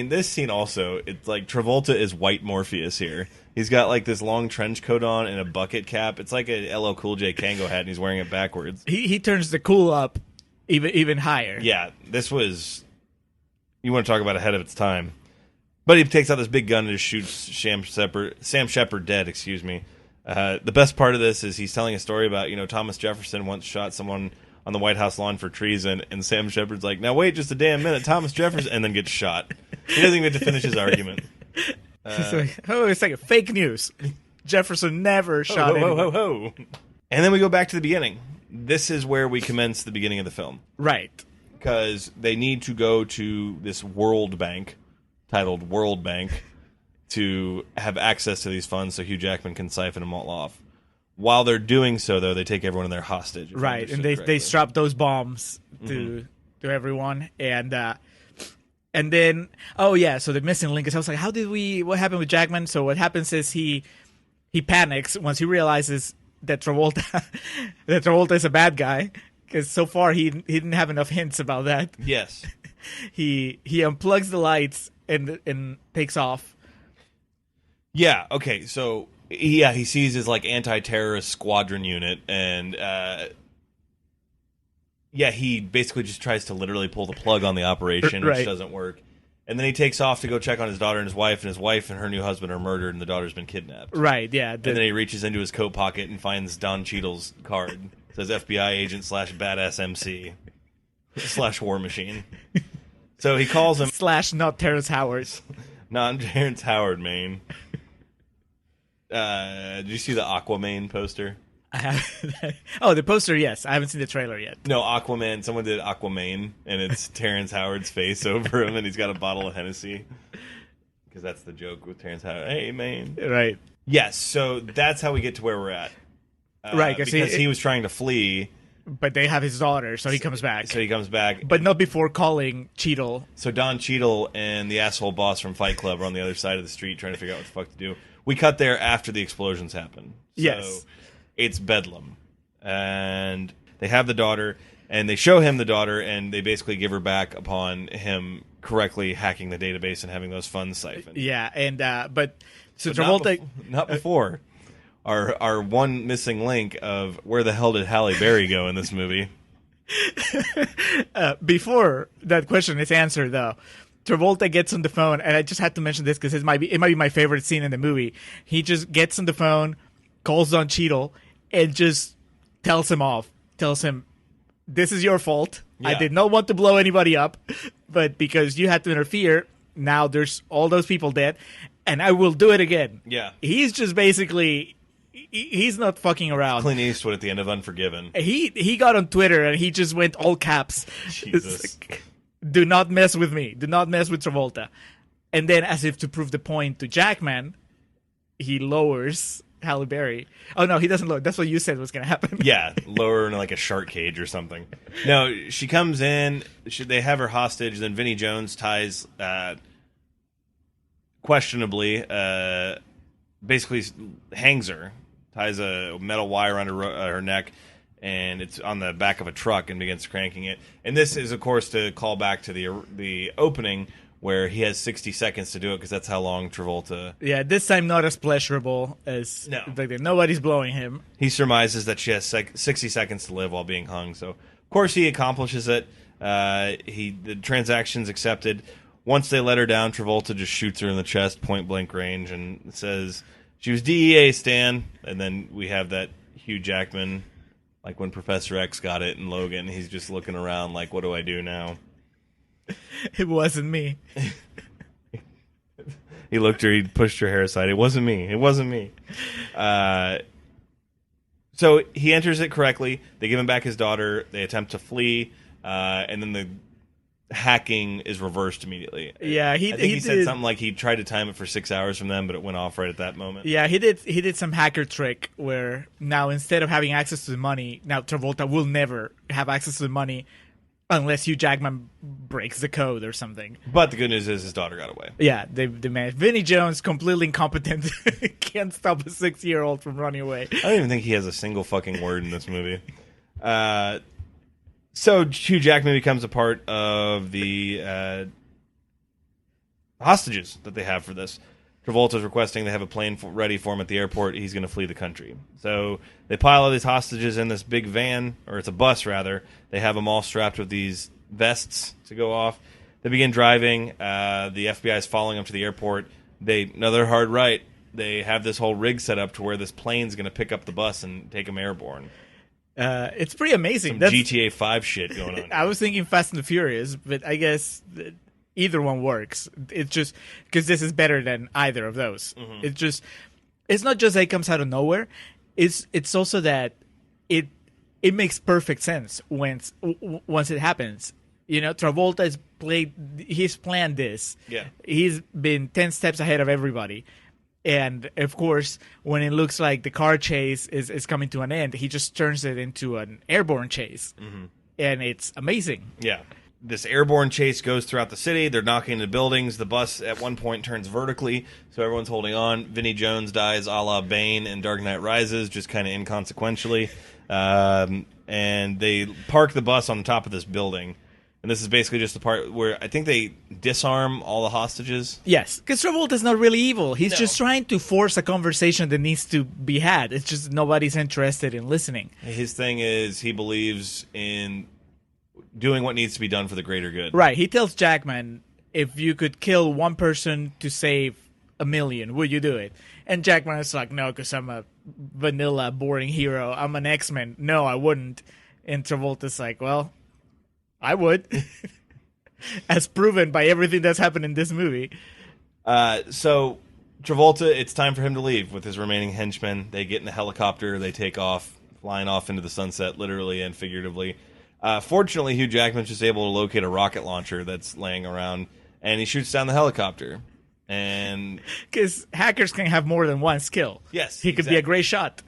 this scene also, it's like Travolta is white Morpheus here. He's got like this long trench coat on and a bucket cap. It's like a LL Cool J Kango hat, and he's wearing it backwards. He turns the cool up even higher. Yeah, this was, you want to talk about ahead of its time. But he takes out this big gun and just shoots Sam Shepard dead, excuse me. The best part of this is he's telling a story about, Thomas Jefferson once shot someone on the White House lawn for treason, and Sam Shepard's like, now wait just a damn minute, Thomas Jefferson, and then gets shot. He doesn't even get to finish his argument. It's like a fake news. Jefferson never shot anyone. And then we go back to the beginning. This is where we commence the beginning of the film. Right. Because they need to go to this World Bank, titled World Bank, to have access to these funds so Hugh Jackman can siphon them all off. While they're doing so, though, they take everyone in their hostage. Right, and they strap those bombs to everyone, and then so the missing link is I was like, what happened with Jackman? So what happens is he panics once he realizes that Travolta is a bad guy, because so far he didn't have enough hints about that. Yes. He unplugs the lights and takes off. Yeah, okay, so he sees his like anti-terrorist squadron unit, and he basically just tries to literally pull the plug on the operation, which doesn't work. And then he takes off to go check on his daughter and his wife and her new husband are murdered, and the daughter's been kidnapped. Right, yeah. And then he reaches into his coat pocket and finds Don Cheadle's card. It says FBI agent /badass MC /war machine. So he calls him / not Terrence Howard. Not Terrence Howard, Maine. Did you see the Aquaman poster? I have. Oh, the poster, yes. I haven't seen the trailer yet. No, Aquaman. Someone did Aquaman, and it's Terrence Howard's face over him, and he's got a bottle of Hennessy. Because that's the joke with Terrence Howard. Hey, Maine. Right. Yes, so that's how we get to where we're at. Right, because he was trying to flee. But they have his daughter, so he comes back. But not before calling Cheadle. So Don Cheadle and the asshole boss from Fight Club are on the other side of the street trying to figure out what the fuck to do. We cut there after the explosions happen. So yes. It's bedlam. And they have the daughter, and they show him the daughter, and they basically give her back upon him correctly hacking the database and having those funds siphoned. Yeah, and Travolta... Not before. Our one missing link of where the hell did Halle Berry go in this movie? Before that question is answered, though, Travolta gets on the phone, and I just had to mention this because it might be my favorite scene in the movie. He just gets on the phone, calls Don Cheadle, and just tells him, this is your fault. Yeah. I did not want to blow anybody up, but because you had to interfere, now there's all those people dead, and I will do it again. Yeah. He's just basically... He's not fucking around. Clint Eastwood at the end of Unforgiven. He got on Twitter and he just went all caps. Jesus. Do not mess with me. Do not mess with Travolta. And then, as if to prove the point to Jackman, he lowers Halle Berry. Oh, no, he doesn't lower. That's what you said was going to happen. Yeah, lower in like a shark cage or something. No, she comes in. They have her hostage. Then Vinnie Jones ties, questionably, basically hangs her. Ties a metal wire around her neck, and it's on the back of a truck and begins cranking it. And this is, of course, to call back to the opening where he has 60 seconds to do it because that's how long Travolta... Yeah, this time not as pleasurable as... No. Nobody's blowing him. He surmises that she has 60 seconds to live while being hung. So, of course, he accomplishes it. The transaction's accepted. once they let her down, Travolta just shoots her in the chest, point blank range, and says she was DEA, Stan. And then we have that Hugh Jackman, like when Professor X got it in Logan. He's just looking around like, what do I do now? It wasn't me. He looked her. He pushed her hair aside. It wasn't me. It wasn't me. So he enters it correctly. They give him back his daughter. They attempt to flee, and then the hacking is reversed immediately. Yeah, he said something like he tried to time it for 6 hours from them, but it went off right at that moment. Yeah, he did some hacker trick where now instead of having access to the money, now Travolta will never have access to the money unless Hugh Jackman breaks the code or something. But the good news is his daughter got away. Yeah, they managed. Vinnie Jones, completely incompetent, can't stop a 6-year-old from running away. I don't even think he has a single fucking word in this movie. So Hugh Jackman becomes a part of the hostages that they have for this. Travolta's requesting they have a plane ready for him at the airport. He's going to flee the country. So they pile all these hostages in this big van, or it's a bus rather. They have them all strapped with these vests to go off. They begin driving. The FBI is following them to the airport. Another hard right. They have this whole rig set up to where this plane's going to pick up the bus and take them airborne. It's pretty amazing. Some GTA 5 shit going on. I was thinking Fast and the Furious, but I guess either one works. It's just because this is better than either of those. Mm-hmm. It's not just that it comes out of nowhere. It's also that it makes perfect sense once it happens. You know, Travolta he's planned this. Yeah. He's been 10 steps ahead of everybody. And, of course, when it looks like the car chase is coming to an end, he just turns it into an airborne chase. Mm-hmm. And it's amazing. Yeah. This airborne chase goes throughout the city. They're knocking into buildings. The bus at one point turns vertically, so everyone's holding on. Vinnie Jones dies a la Bane in Dark Knight Rises, just kind of inconsequentially. And they park the bus on the top of this building. And this is basically just the part where I think they disarm all the hostages. Yes, because Travolta's not really evil. He's just trying to force a conversation that needs to be had. It's just nobody's interested in listening. His thing is he believes in doing what needs to be done for the greater good. Right. He tells Jackman, if you could kill one person to save 1 million, would you do it? And Jackman is like, no, because I'm a vanilla, boring hero. I'm an X-Men. No, I wouldn't. And Travolta's like, well, I would. As proven by everything that's happened in this movie. So Travolta, it's time for him to leave with his remaining henchmen. They get in a helicopter. They take off, flying off into the sunset, literally and figuratively. Fortunately, Hugh Jackman's just able to locate a rocket launcher that's laying around, and he shoots down the helicopter. And because hackers can have more than one skill. Yes, he could be a great shot.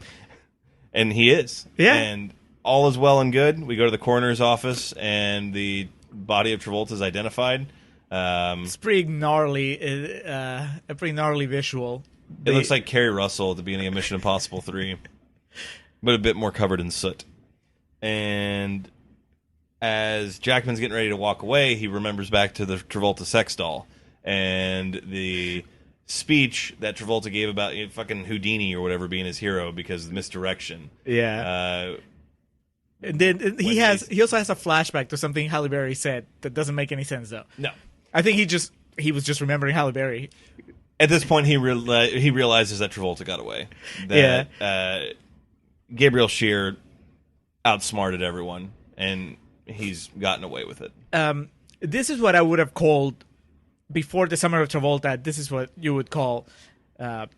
And he is. Yeah. And all is well and good. We go to the coroner's office, and the body of Travolta is identified. It's pretty gnarly, a pretty gnarly visual. It looks like Kerry Russell at the beginning of Mission Impossible 3, but a bit more covered in soot. And as Jackman's getting ready to walk away, he remembers back to the Travolta sex doll and the speech that Travolta gave about fucking Houdini or whatever being his hero because of misdirection. Yeah. And then he also has a flashback to something Halle Berry said that doesn't make any sense though. No, I think he was just remembering Halle Berry. At this point, he realizes that Travolta got away. That, Gabriel Shear outsmarted everyone, and he's gotten away with it. This is what I would have called before the Summer of Travolta. This is what you would call the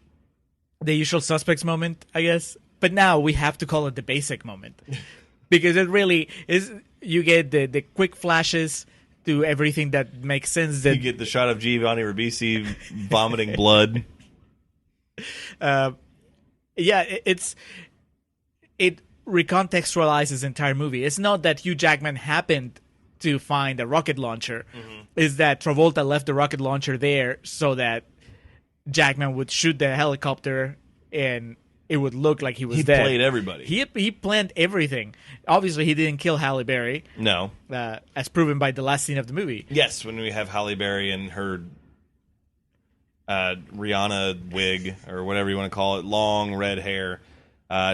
Usual Suspects moment, I guess. But now we have to call it the Basic moment. Because it really is. You get the quick flashes to everything that makes sense. That you get the shot of Giovanni Ribisi vomiting blood. It recontextualizes the entire movie. It's not that Hugh Jackman happened to find a rocket launcher. Mm-hmm. It's that Travolta left the rocket launcher there so that Jackman would shoot the helicopter and it would look like he was dead. He played everybody. He planned everything. Obviously, he didn't kill Halle Berry. No. As proven by the last scene of the movie. Yes, when we have Halle Berry and her Rihanna wig, or whatever you want to call it, long red hair.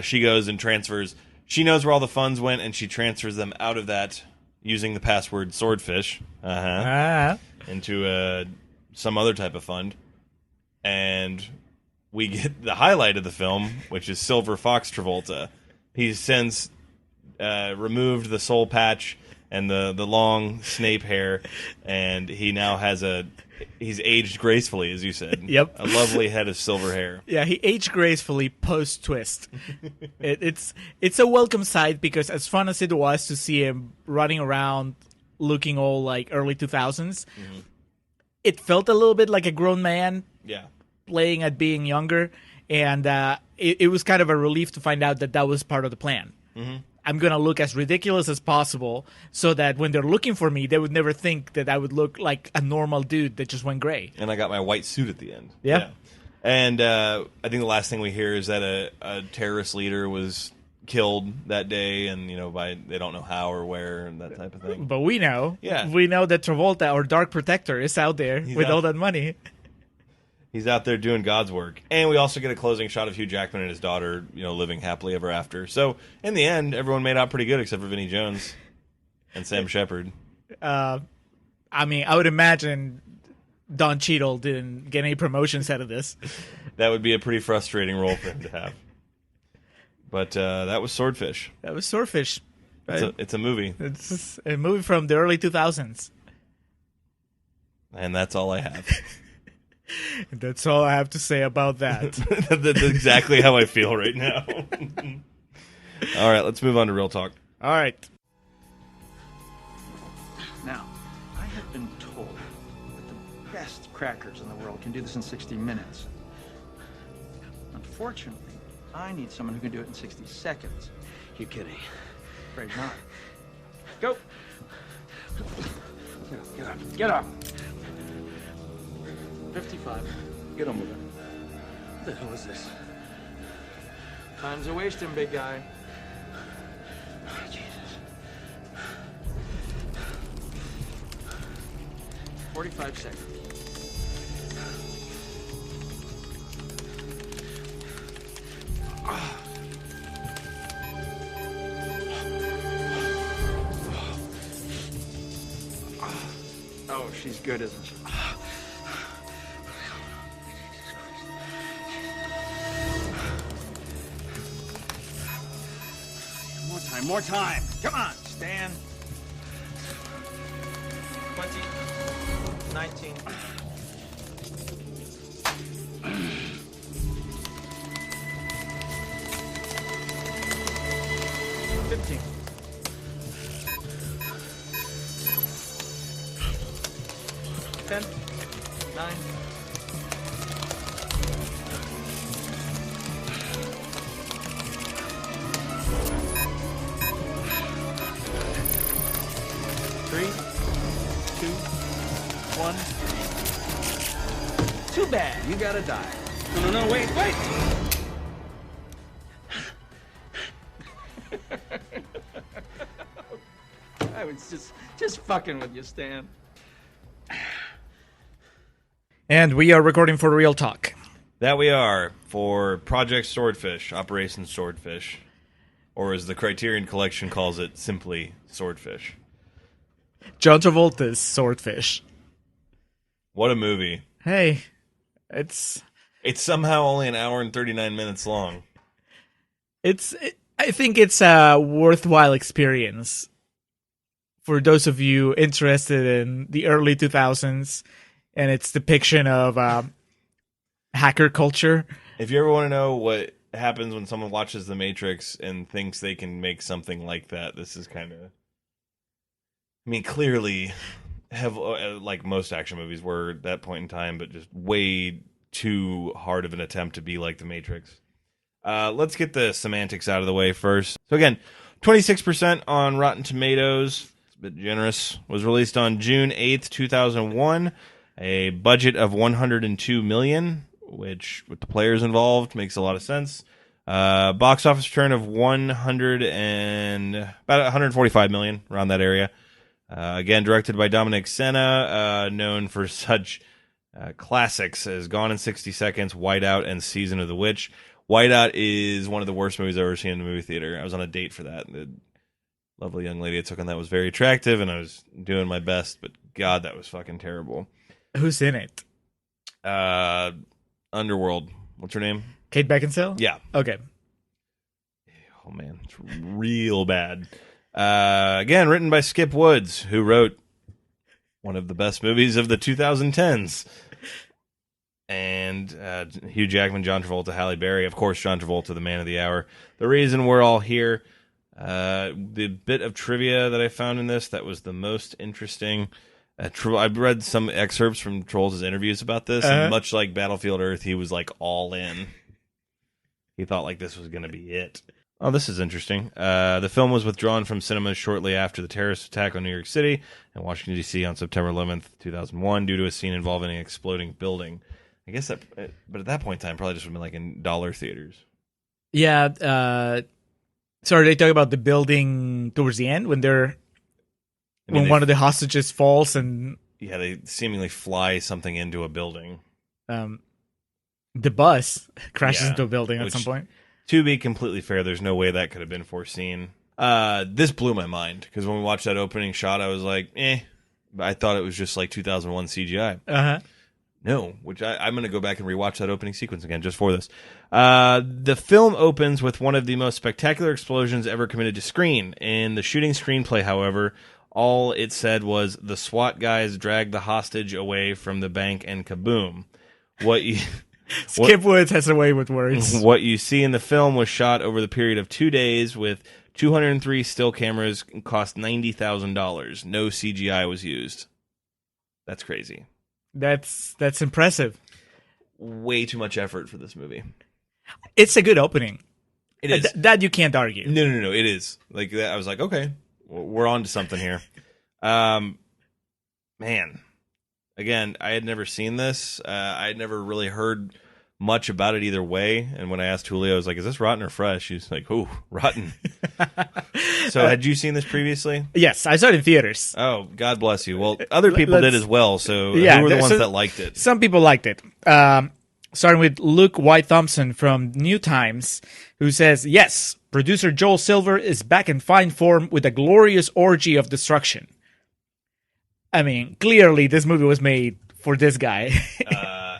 She goes and transfers. She knows where all the funds went, and she transfers them out of that using the password Swordfish. into some other type of fund, and we get the highlight of the film, which is Silver Fox Travolta. He's since removed the soul patch and the long Snape hair, and he now has he's aged gracefully, as you said. Yep. A lovely head of silver hair. Yeah, he aged gracefully post-twist. It's a welcome sight, because as fun as it was to see him running around looking all like early 2000s, it felt a little bit like a grown man playing at being younger, and it was kind of a relief to find out that was part of the plan. I'm going to look as ridiculous as possible so that when they're looking for me, they would never think that I would look like a normal dude that just went gray. And I got my white suit at the end. Yeah. And I think the last thing we hear is that a terrorist leader was killed that day, and they don't know how or where and that type of thing. But we know. Yeah. We know that Travolta, or Dark Protector, is out there with all that money. He's out there doing God's work. And we also get a closing shot of Hugh Jackman and his daughter, living happily ever after. So, in the end, everyone made out pretty good except for Vinnie Jones and Sam Shepard. I would imagine Don Cheadle didn't get any promotions out of this. That would be a pretty frustrating role for him to have. But that was Swordfish. That was Swordfish. Right? It's a movie. It's a movie from the early 2000s. And that's all I have. That's all I have to say about that. That's exactly how I feel right now. All right, let's move on to real talk. All right. Now, I have been told that the best crackers in the world can do this in 60 minutes. Unfortunately, I need someone who can do it in 60 seconds. You kidding? Afraid not. Go! Get up. Get up! 55. Get on with it. What the hell is this? Time's a wasting, big guy. Oh, Jesus. 45 seconds. Oh, she's good, isn't she? More time. Come on, Stan. 20, 19. 15. 10, 9. Three, two, one. Too bad. You gotta die. No, wait. I was just fucking with you, Stan. And we are recording for Real Talk. That we are, for Project Swordfish, Operation Swordfish, or as the Criterion Collection calls it, simply Swordfish. John Travolta's Swordfish. What a movie. Hey, it's somehow only an hour and 39 minutes long. I think it's a worthwhile experience for those of you interested in the early 2000s and its depiction of hacker culture. If you ever want to know what happens when someone watches The Matrix and thinks they can make something like that, this is kind of... clearly, like most action movies were at that point in time, but just way too hard of an attempt to be like The Matrix. Let's get the semantics out of the way first. So again, 26% on Rotten Tomatoes. It's a bit generous. Was released on June 8th, 2001. A budget of $102 million, which, with the players involved, makes a lot of sense. Box office return of about $145 million, around that area. Again, directed by Dominic Sena, known for such classics as Gone in 60 Seconds, Whiteout, and Season of the Witch. Whiteout is one of the worst movies I've ever seen in the movie theater. I was on a date for that. The lovely young lady I took on that was very attractive, and I was doing my best, but God, that was fucking terrible. Who's in it? Underworld. What's her name? Kate Beckinsale? Yeah. Okay. Oh, man. It's real bad. Again, written by Skip Woods, who wrote one of the best movies of the 2010s. And Hugh Jackman, John Travolta, Halle Berry. Of course, John Travolta, the man of the hour. The reason we're all here. The bit of trivia that I found in this that was the most interesting. I've read some excerpts from Travolta's interviews about this. And much like Battlefield Earth, he was like all in. He thought like this was going to be it. Oh, this is interesting. The film was withdrawn from cinemas shortly after the terrorist attack on New York City and Washington, D.C. on September 11th, 2001, due to a scene involving an exploding building. I guess that, but at that point in time, probably just would have been like in dollar theaters. Yeah. Sorry, they talk about the building towards the end when one of the hostages falls and yeah, they seemingly fly something into a building. The bus crashes into a building at some point. To be completely fair, there's no way that could have been foreseen. This blew my mind because when we watched that opening shot, I was like, I thought it was just like 2001 CGI. No, which I'm going to go back and rewatch that opening sequence again just for this. The film opens with one of the most spectacular explosions ever committed to screen. In the shooting screenplay, however, all it said was, the SWAT guys dragged the hostage away from the bank and kaboom. Skip Woods has a way with words. What you see in the film was shot over the period of 2 days with 203 still cameras and cost $90,000. No CGI was used. That's crazy. That's impressive. Way too much effort for this movie. It's a good opening. It is. That you can't argue. No. It is. Like I was like, okay, we're on to something here. Man. Again, I had never seen this. I had never really heard much about it either way. And when I asked Julio, I was like, is this rotten or fresh? He's like, ooh, rotten. So had you seen this previously? Yes, I saw it in theaters. Oh, God bless you. Well, other people did as well. So who were the ones that liked it? Some people liked it. Starting with Luke White Thompson from New Times, who says, yes, producer Joel Silver is back in fine form with a glorious orgy of destruction. I mean, clearly this movie was made for this guy.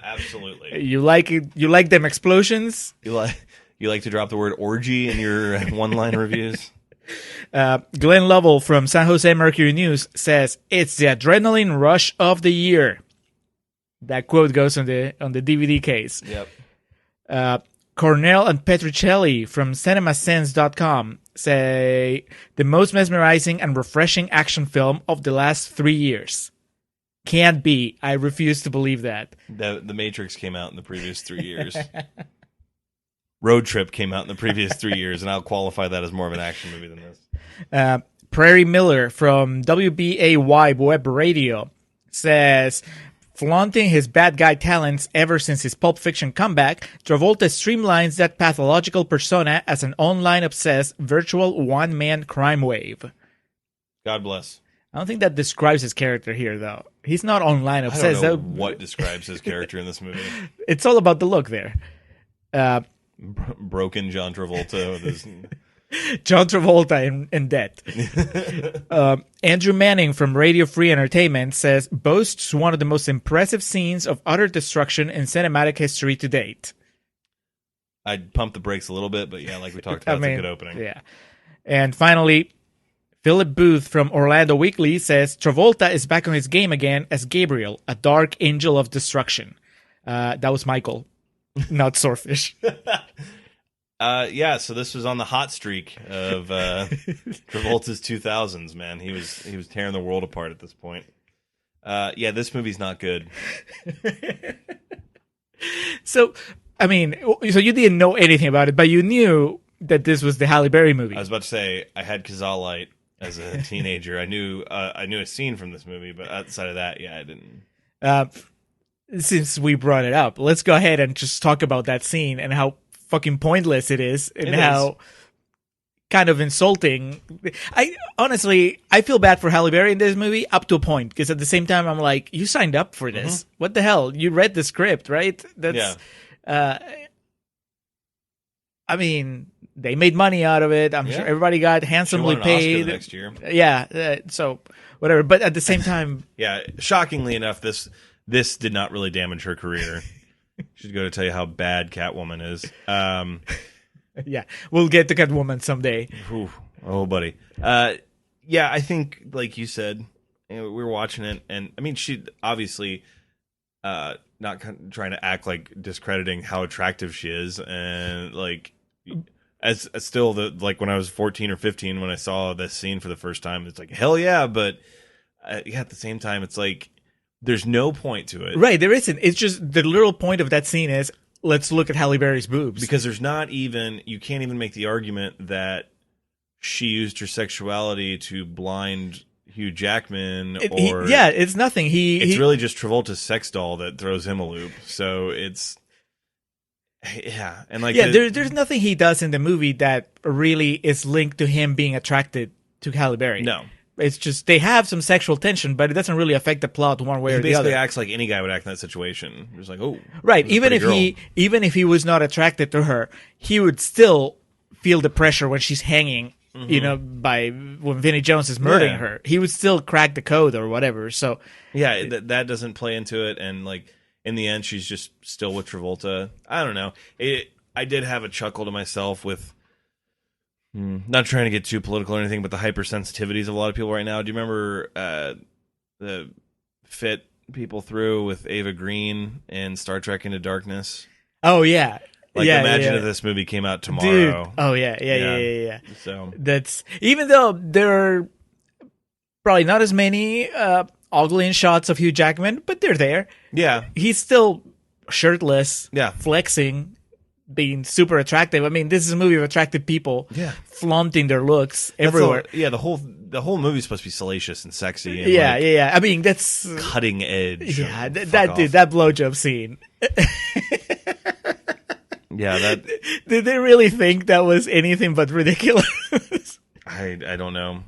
Absolutely. You like it? You like them explosions? You like to drop the word orgy in your one-line reviews? Glenn Lovell from San Jose Mercury News says it's the adrenaline rush of the year. That quote goes on the DVD case. Yep. Cornell and Petricelli from CinemaSense.com say the most mesmerizing and refreshing action film of the last 3 years. Can't be. I refuse to believe that. The Matrix came out in the previous 3 years. Road Trip came out in the previous 3 years, and I'll qualify that as more of an action movie than this. Prairie Miller from WBAY Web Radio says, flaunting his bad guy talents ever since his Pulp Fiction comeback, Travolta streamlines that pathological persona as an online-obsessed virtual one-man crime wave. God bless. I don't think that describes his character here, though. He's not online obsessed. I don't know what describes his character in this movie. It's all about the look there. Broken John Travolta with his... John Travolta in debt. Andrew Manning from Radio Free Entertainment says, boasts one of the most impressive scenes of utter destruction in cinematic history to date. I'd pump the brakes a little bit, but yeah, like we talked about, it's a good opening. Yeah. And finally, Philip Booth from Orlando Weekly says, Travolta is back on his game again as Gabriel, a dark angel of destruction. That was Michael, not Swordfish. Yeah, so this was on the hot streak of Travolta's 2000s, man. He was tearing the world apart at this point. Yeah, this movie's not good. So, I mean, so you didn't know anything about it, but you knew that this was the Halle Berry movie. I was about to say, I had Kazalite as a teenager. I knew a scene from this movie, but outside of that, yeah, I didn't. Since we brought it up, let's go ahead and just talk about that scene and how fucking pointless it is, and how kind of insulting. I feel bad for Halle Berry in this movie up to a point, because at the same time I'm like, you signed up for this. Mm-hmm. What the hell? You read the script, right? That's I mean, they made money out of it. I'm sure everybody got handsomely won an Oscar paid the next year. Yeah, so whatever. But at the same time, Yeah, shockingly enough, this did not really damage her career. Should go to tell you how bad Catwoman is. yeah, we'll get to Catwoman someday. Ooh, oh, buddy. Yeah, I think, like you said, we were watching it, and I mean, she obviously not trying to act like discrediting how attractive she is, and like as still like when I was 14 or 15 when I saw this scene for the first time, it's like hell yeah, but yeah, at the same time, it's like there's no point to it, Right? There isn't. It's just the literal point of that scene is let's look at Halle Berry's boobs because there's not even you can't even make the argument that she used her sexuality to blind Hugh Jackman it's nothing. It's really just Travolta's sex doll that throws him a loop. So it's and like there's nothing he does in the movie that really is linked to him being attracted to Halle Berry. No. It's just they have some sexual tension, but it doesn't really affect the plot one way or the other. He basically acts like any guy would act in that situation. Just like, oh, right. Even if he was not attracted to her, he would still feel the pressure when she's hanging. You know, when Vinnie Jones is murdering her, he would still crack the code or whatever. So yeah, that doesn't play into it, and like in the end, she's just still with Travolta. I don't know. I did have a chuckle to myself with. Not trying to get too political or anything, but the hypersensitivities of a lot of people right now. Do you remember the fit people threw with Ava Green in Star Trek Into Darkness? Oh, yeah. Like, imagine if this movie came out tomorrow. Dude. Oh, yeah. So that's even though there are probably not as many ugly shots of Hugh Jackman, but they're there. Yeah. He's still shirtless, Yeah. flexing, being super attractive. I mean, this is a movie of attractive people flaunting their looks everywhere. The whole movie's supposed to be salacious and sexy. And Yeah. I mean, that's cutting edge. Yeah, that blowjob scene. Yeah, that. Did they really think that was anything but ridiculous? I don't know.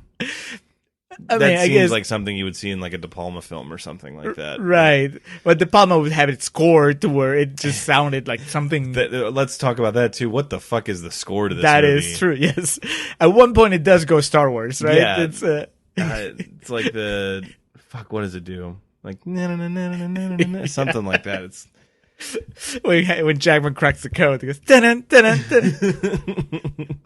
I That seems guess like something you would see in like a De Palma film or something like that. Right. But De Palma would have it scored to where it just sounded like something. Let's talk about that too. What the fuck is the score to this That movie? is true, yes. At one point it does go Star Wars, right? Yeah. It's like the fuck. What does it do? Like something like that. It's when Jackman cracks the code, he goes dun dun dun.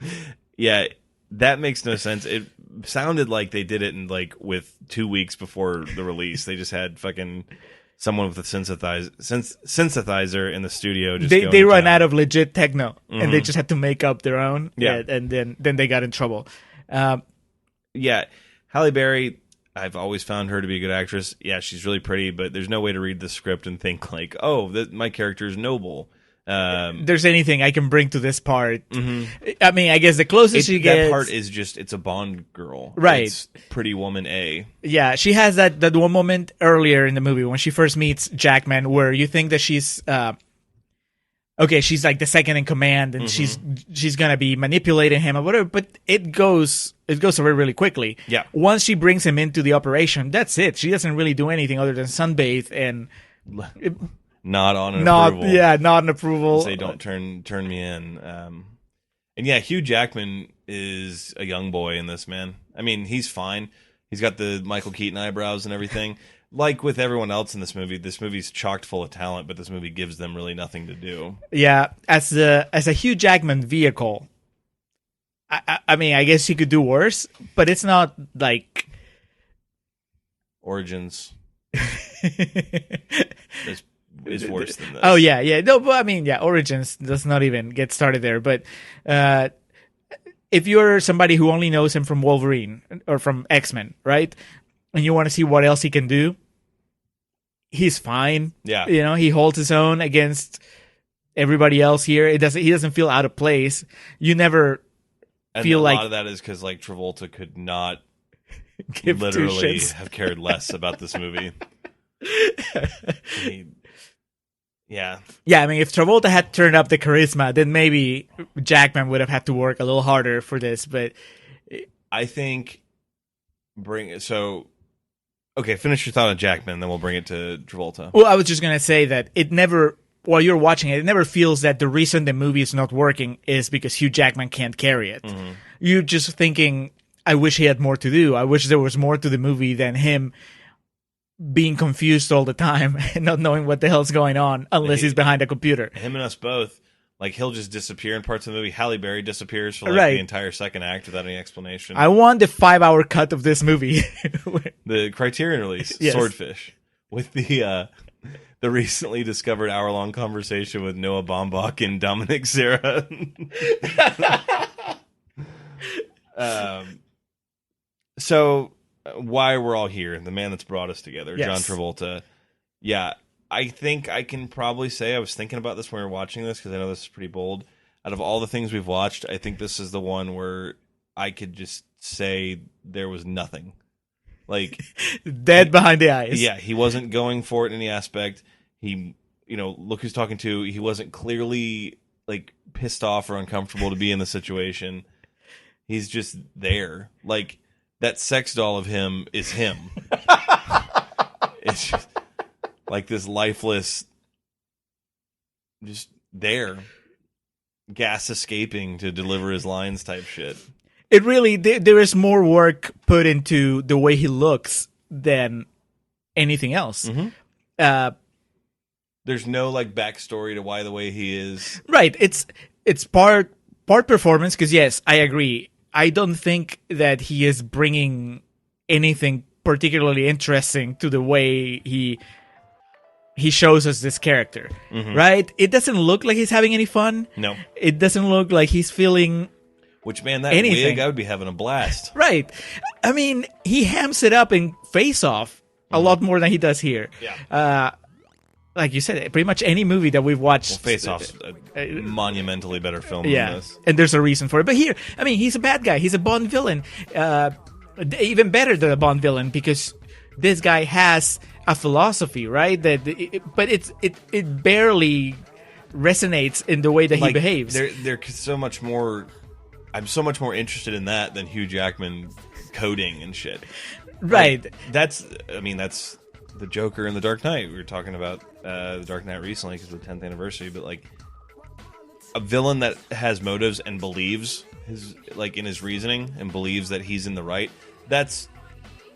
Yeah, that makes no sense. It sounded like they did it in like with 2 weeks before the release. They just had fucking someone with a synthesizer in the studio. Just they run out of legit techno, and they just had to make up their own. Yeah, and then they got in trouble. Yeah, Halle Berry. I've always found her to be a good actress. Yeah, she's really pretty, but there's no way to read the script and think like, oh, my character is noble. There's anything I can bring to this part. I mean, I guess the closest she gets. That part is just, it's a Bond girl. Right. It's Pretty Woman A. Yeah, she has that one moment earlier in the movie when she first meets Jackman where you think that she's she's like the second in command and she's gonna be manipulating him or whatever, but it goes away really quickly. Yeah. Once she brings him into the operation, that's it. She doesn't really do anything other than sunbathe and Nod on an approval. Yeah, nod an approval. Say don't turn me in. And yeah, Hugh Jackman is a young boy in this, man. I mean, he's fine. He's got the Michael Keaton eyebrows and everything. Like with everyone else in this movie's chocked full of talent, but this movie gives them really nothing to do. Yeah, as a Hugh Jackman vehicle, I mean, I guess he could do worse, but it's not like Origins is worse than this. Oh yeah. No, but I mean, yeah, Origins does not even get started there. But if you're somebody who only knows him from Wolverine or from X-Men, right, and you want to see what else he can do, he's fine. Yeah, you know, he holds his own against everybody else here. He doesn't feel out of place. You never feel a like lot of that is because like Travolta could not give literally have cared less about this movie. Yeah. I mean, if Travolta had turned up the charisma, then maybe Jackman would have had to work a little harder for this. But I think finish your thought on Jackman, then we'll bring it to Travolta. Well, I was just gonna say that it never while you're watching it, it never feels that the reason the movie is not working is because Hugh Jackman can't carry it. Mm-hmm. You're just thinking, I wish he had more to do. I wish there was more to the movie than him being confused all the time and not knowing what the hell's going on unless he's behind a computer. Him and us both. Like, he'll just disappear in parts of the movie. Halle Berry disappears for Right. the entire second act without any explanation. I want the 5-hour cut of this movie. The Criterion release, Yes. Swordfish, with the recently discovered hour-long conversation with Noah Baumbach and Dominic Serra. So, why we're all here, the man that's brought us together, Yes. John Travolta. Yeah, I think I can probably say, I was thinking about this when we were watching this, because I know this is pretty bold. Out of all the things we've watched, I think this is the one where I could just say there was nothing. Like, Dead behind the eyes. yeah, he wasn't going for it in any aspect. He, look who's talking to. He wasn't clearly, like, pissed off or uncomfortable to be in the situation. He's just there. Like, that sex doll of him is him. It's just like this lifeless, just there, gas escaping to deliver his lines type shit. It really, there is more work put into the way he looks than anything else. Mm-hmm. There's no, like, backstory to why the way he is. Right. It's part performance, because yes, I agree. I don't think that he is bringing anything particularly interesting to the way he shows us this character, right? It doesn't look like he's having any fun. No. It doesn't look like he's feeling Which, man, that anything. wig, I would be having a blast. right. I mean, he hams it up in Face Off a lot more than he does here. Yeah. Like you said, pretty much any movie that we've watched. Well, Face Off's a monumentally better film than Yeah, this. and there's a reason for it. But here, I mean, he's a bad guy. He's a Bond villain. Even better than a Bond villain, because this guy has a philosophy, right? But it barely resonates in the way that he behaves. They're so much more. I'm so much more interested in that than Hugh Jackman coding and shit. Right. Like, that's the Joker in The Dark Knight. We were talking about The Dark Knight recently because of the 10th anniversary, but like a villain that has motives and believes in his reasoning and believes that he's in the right. That's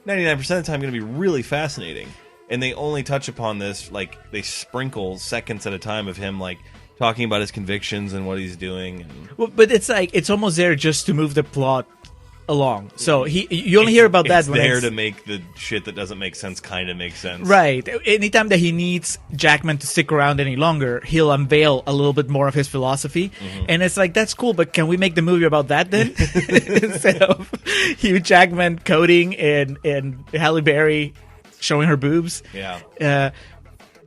99% of the time going to be really fascinating. And they only touch upon this, like, they sprinkle seconds at a time of him, like, talking about his convictions and what he's doing. And Well, but it's like it's almost there just to move the plot along. So you only hear about that it's when there it's to make the shit that doesn't make sense kind of make sense. right. Anytime that he needs Jackman to stick around any longer, he'll unveil a little bit more of his philosophy, and it's like, that's cool. But can we make the movie about that then, instead of Hugh Jackman coding and Halle Berry showing her boobs? Yeah.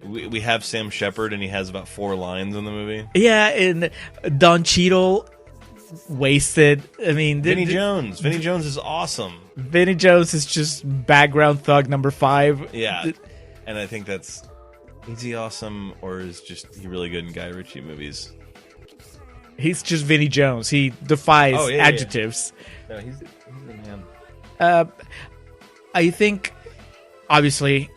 We have Sam Shepard, and he has about 4 lines in the movie. Yeah, and Don Cheadle, wasted. I mean, Vinnie Jones. Vinnie Jones is awesome. Vinnie Jones is just background thug number 5. Yeah. And I think is he awesome, or is he really good in Guy Ritchie movies? He's just Vinnie Jones. He defies Yeah. adjectives. No, he's the man. I think, obviously,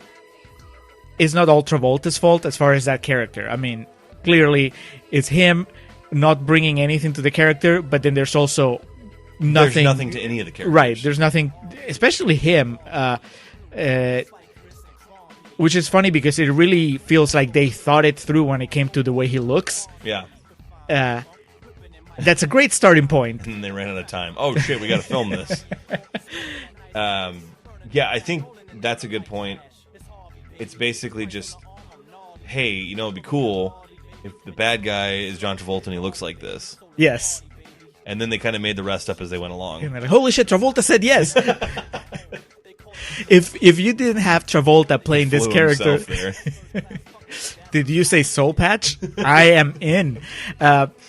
it's not all Travolta's fault as far as that character. I mean, clearly, it's him not bringing anything to the character, but then there's also nothing. There's nothing to any of the characters. Right, there's nothing, especially him, which is funny because it really feels like they thought it through when it came to the way he looks. Yeah. That's a great starting point. And they ran out of time. Oh, shit, we got to film this. Yeah, I think that's a good point. It's basically just, hey, it'd be cool if the bad guy is John Travolta and he looks like this. Yes. And then they kind of made the rest up as they went along. And they're like, holy shit, Travolta said yes. If you didn't have Travolta playing this Flew character, himself there. did you say Soul Patch? I am in.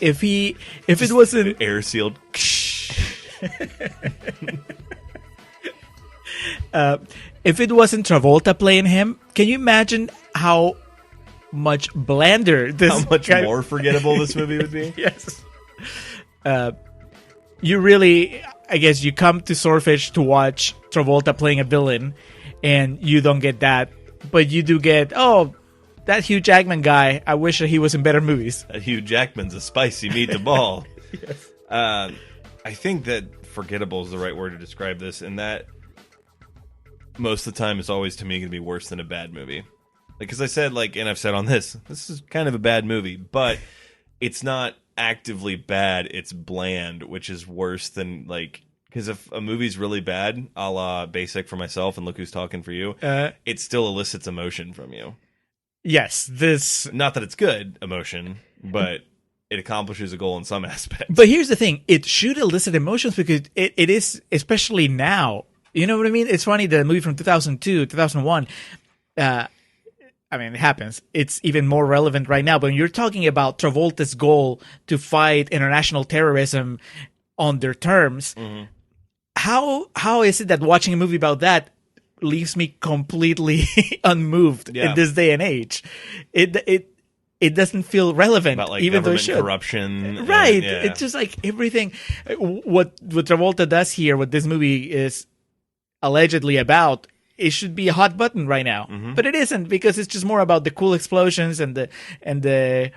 If it wasn't Air sealed. if it wasn't Travolta playing him, can you imagine how much blander this? How much guy- more forgettable this movie would be? Yes. You really, I guess, you come to Swordfish to watch Travolta playing a villain, and you don't get that, but you do get, that Hugh Jackman guy, I wish that he was in better movies. Hugh Jackman's a spicy meatball. Yes. I think that forgettable is the right word to describe this, and that most of the time is always, to me, going to be worse than a bad movie. Because I said, and I've said on this is kind of a bad movie, but it's not actively bad, it's bland, which is worse than, because if a movie's really bad, a la Basic for myself and Look Who's Talking for You, it still elicits emotion from you. Yes, this... Not that it's good emotion, but it accomplishes a goal in some aspects. But here's the thing, it should elicit emotions because it is, especially now. You know what I mean? It's funny, the movie from 2002, 2001, it happens. It's even more relevant right now. But when you're talking about Travolta's goal to fight international terrorism on their terms, how is it that watching a movie about that leaves me completely unmoved in this day and age? It doesn't feel relevant, about even though it should. Corruption, right? It's just everything. What Travolta does here, what this movie is allegedly about, it should be a hot button right now, but it isn't, because it's just more about the cool explosions and the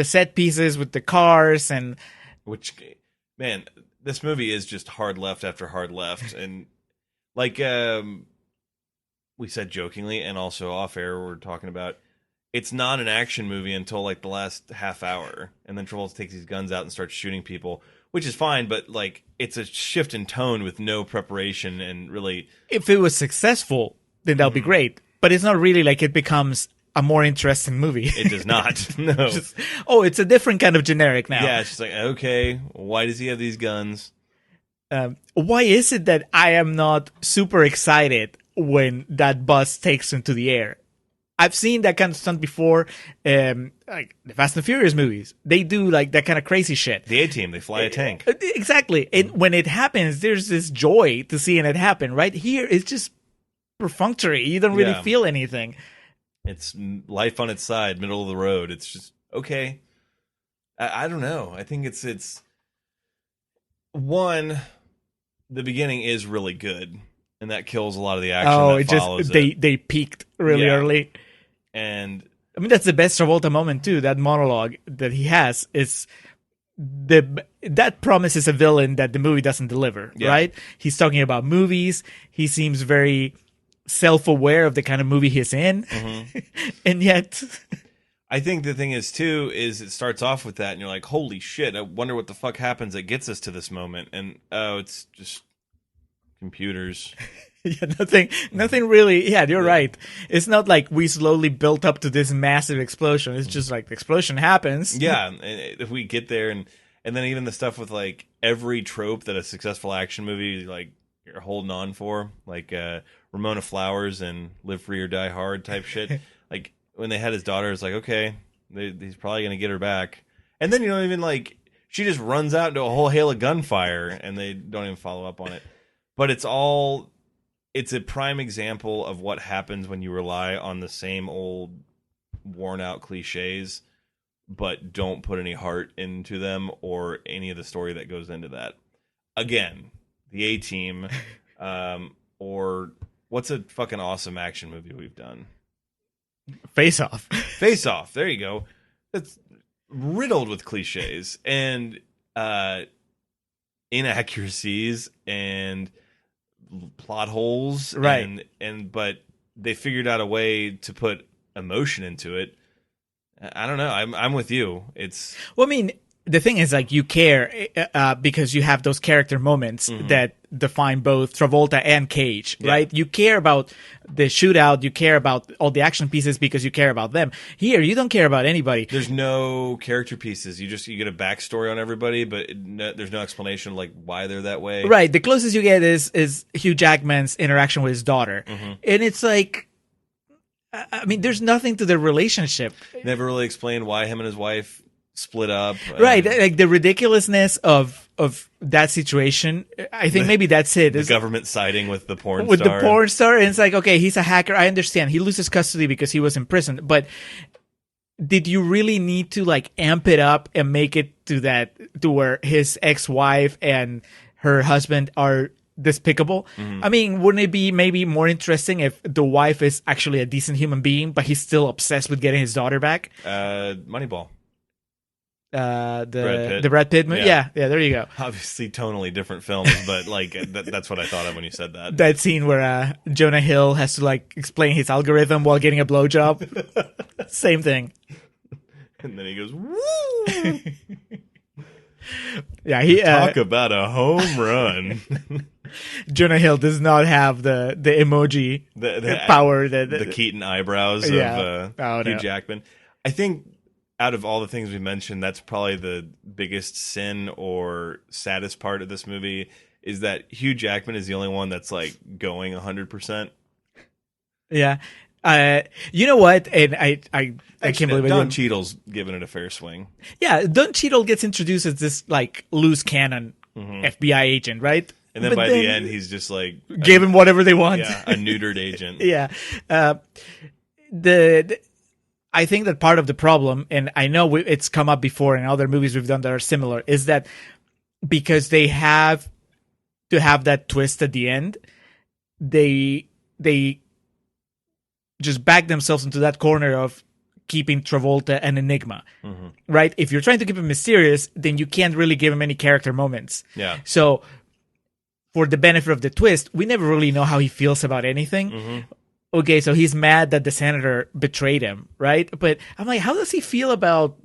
set pieces with the cars and which, man, this movie is just hard left after hard left, and we said jokingly and also off air, we're talking about it's not an action movie until the last half hour, and then Travolta takes these guns out and starts shooting people, which is fine, but it's a shift in tone with no preparation, and really, if it was successful, then that would be great. But it's not really it becomes a more interesting movie. It does not. No. It's a different kind of generic now. Yeah, it's just okay, why does he have these guns? Why is it that I am not super excited when that bus takes into the air? I've seen that kind of stunt before, the Fast and Furious movies. They do that kind of crazy shit. The A-Team, they fly a tank. Exactly. And when it happens, there's this joy to seeing it happen, right? Here, it's just perfunctory. You don't really feel anything. It's life on its side, middle of the road. It's just, okay. I don't know. I think it's one, the beginning is really good, and that kills a lot of the action that follows it. They peaked really early. And that's the best Travolta moment too. That monologue that he has is that promises a villain that the movie doesn't deliver. Right? He's talking about movies. He seems very self-aware of the kind of movie he's in, and yet, I think the thing is too is it starts off with that, and you're like, "Holy shit! I wonder what the fuck happens that gets us to this moment." And it's just computers. Nothing really. Yeah, you're right. It's not like we slowly built up to this massive explosion. It's just the explosion happens. Yeah, and if we get there, and then even the stuff with every trope that a successful action movie you're holding on for, Ramona Flowers and Live Free or Die Hard type shit. When they had his daughter, it's okay, he's probably gonna get her back, and then you don't even she just runs out into a whole hail of gunfire, and they don't even follow up on it. But it's a prime example of what happens when you rely on the same old worn out cliches, but don't put any heart into them or any of the story that goes into that. Again, the A-Team, or what's a fucking awesome action movie we've done? Face Off. Face Off. There you go. It's riddled with cliches and inaccuracies and plot holes, right? But they figured out a way to put emotion into it. I don't know. I'm with you. It's the thing is you care because you have those character moments that define both Travolta and Cage, right? You care about the shootout, you care about all the action pieces because you care about them. Here, you don't care about anybody. There's no character pieces. You get a backstory on everybody, but there's no explanation why they're that way. Right. The closest you get is Hugh Jackman's interaction with his daughter, and it's there's nothing to their relationship. Never really explained why him and his wife split up, right? The ridiculousness of that situation. I think maybe that's it. The government siding with the porn star. The porn star, and it's okay, he's a hacker. I understand he loses custody because he was in prison, but did you really need to amp it up and make it to where his ex-wife and her husband are despicable. I mean, wouldn't it be maybe more interesting if the wife is actually a decent human being, but he's still obsessed with getting his daughter back? Moneyball. The Brad Pitt movie. Yeah. Yeah, there you go. Obviously, tonally different films, but like that's what I thought of when you said that. That scene where Jonah Hill has to like explain his algorithm while getting a blowjob. Same thing. And then he goes, "Woo!" Yeah, he Talk about a home run. Jonah Hill does not have the emoji the power the Keaton eyebrows of Hugh Jackman. I think out of all the things we mentioned, that's probably the biggest sin or saddest part of this movie is that Hugh Jackman is the only one that's like going 100%. Yeah. You know what? And I can't believe Don Cheadle's giving it a fair swing. Yeah, Don Cheadle gets introduced as this like loose cannon FBI agent, right? And then by the end, he's just like give him whatever they want. Yeah, a neutered agent. Yeah. I think that part of the problem, and I know it's come up before in other movies we've done that are similar, is that because they have to have that twist at the end, they just back themselves into that corner of keeping Travolta an enigma, right? If you're trying to keep him mysterious, then you can't really give him any character moments. Yeah. So for the benefit of the twist, we never really know how he feels about anything. Okay, so he's mad that the senator betrayed him, right? But I'm like, how does he feel about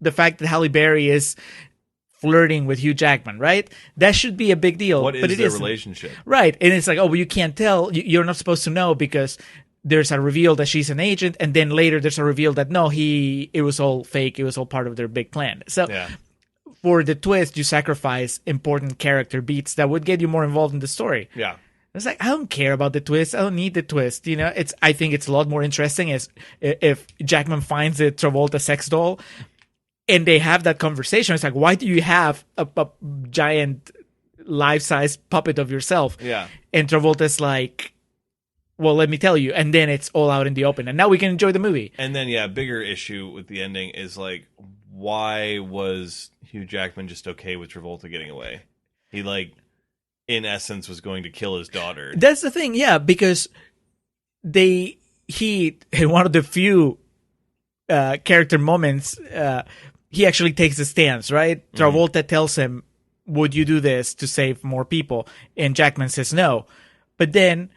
the fact that Halle Berry is flirting with Hugh Jackman, right? That should be a big deal. What is their relationship? Right. And it's like, oh, well, you can't tell. You're not supposed to know because there's a reveal that she's an agent, and then later there's a reveal that no, it was all fake. It was all part of their big plan. So for the twist, you sacrifice important character beats that would get you more involved in the story. Yeah. It's like, I don't care about the twist. I don't need the twist. You know, I think it's a lot more interesting if Jackman finds the Travolta sex doll and they have that conversation. It's like, why do you have a giant life-size puppet of yourself? Yeah. And Travolta's like, well, let me tell you. And then it's all out in the open. And now we can enjoy the movie. And then, yeah, bigger issue with the ending is like, why was Hugh Jackman just okay with Travolta getting away? He like, in essence, was going to kill his daughter. That's the thing, yeah, because he in one of the few character moments, he actually takes a stance, right? Travolta tells him, would you do this to save more people? And Jackman says no. But then,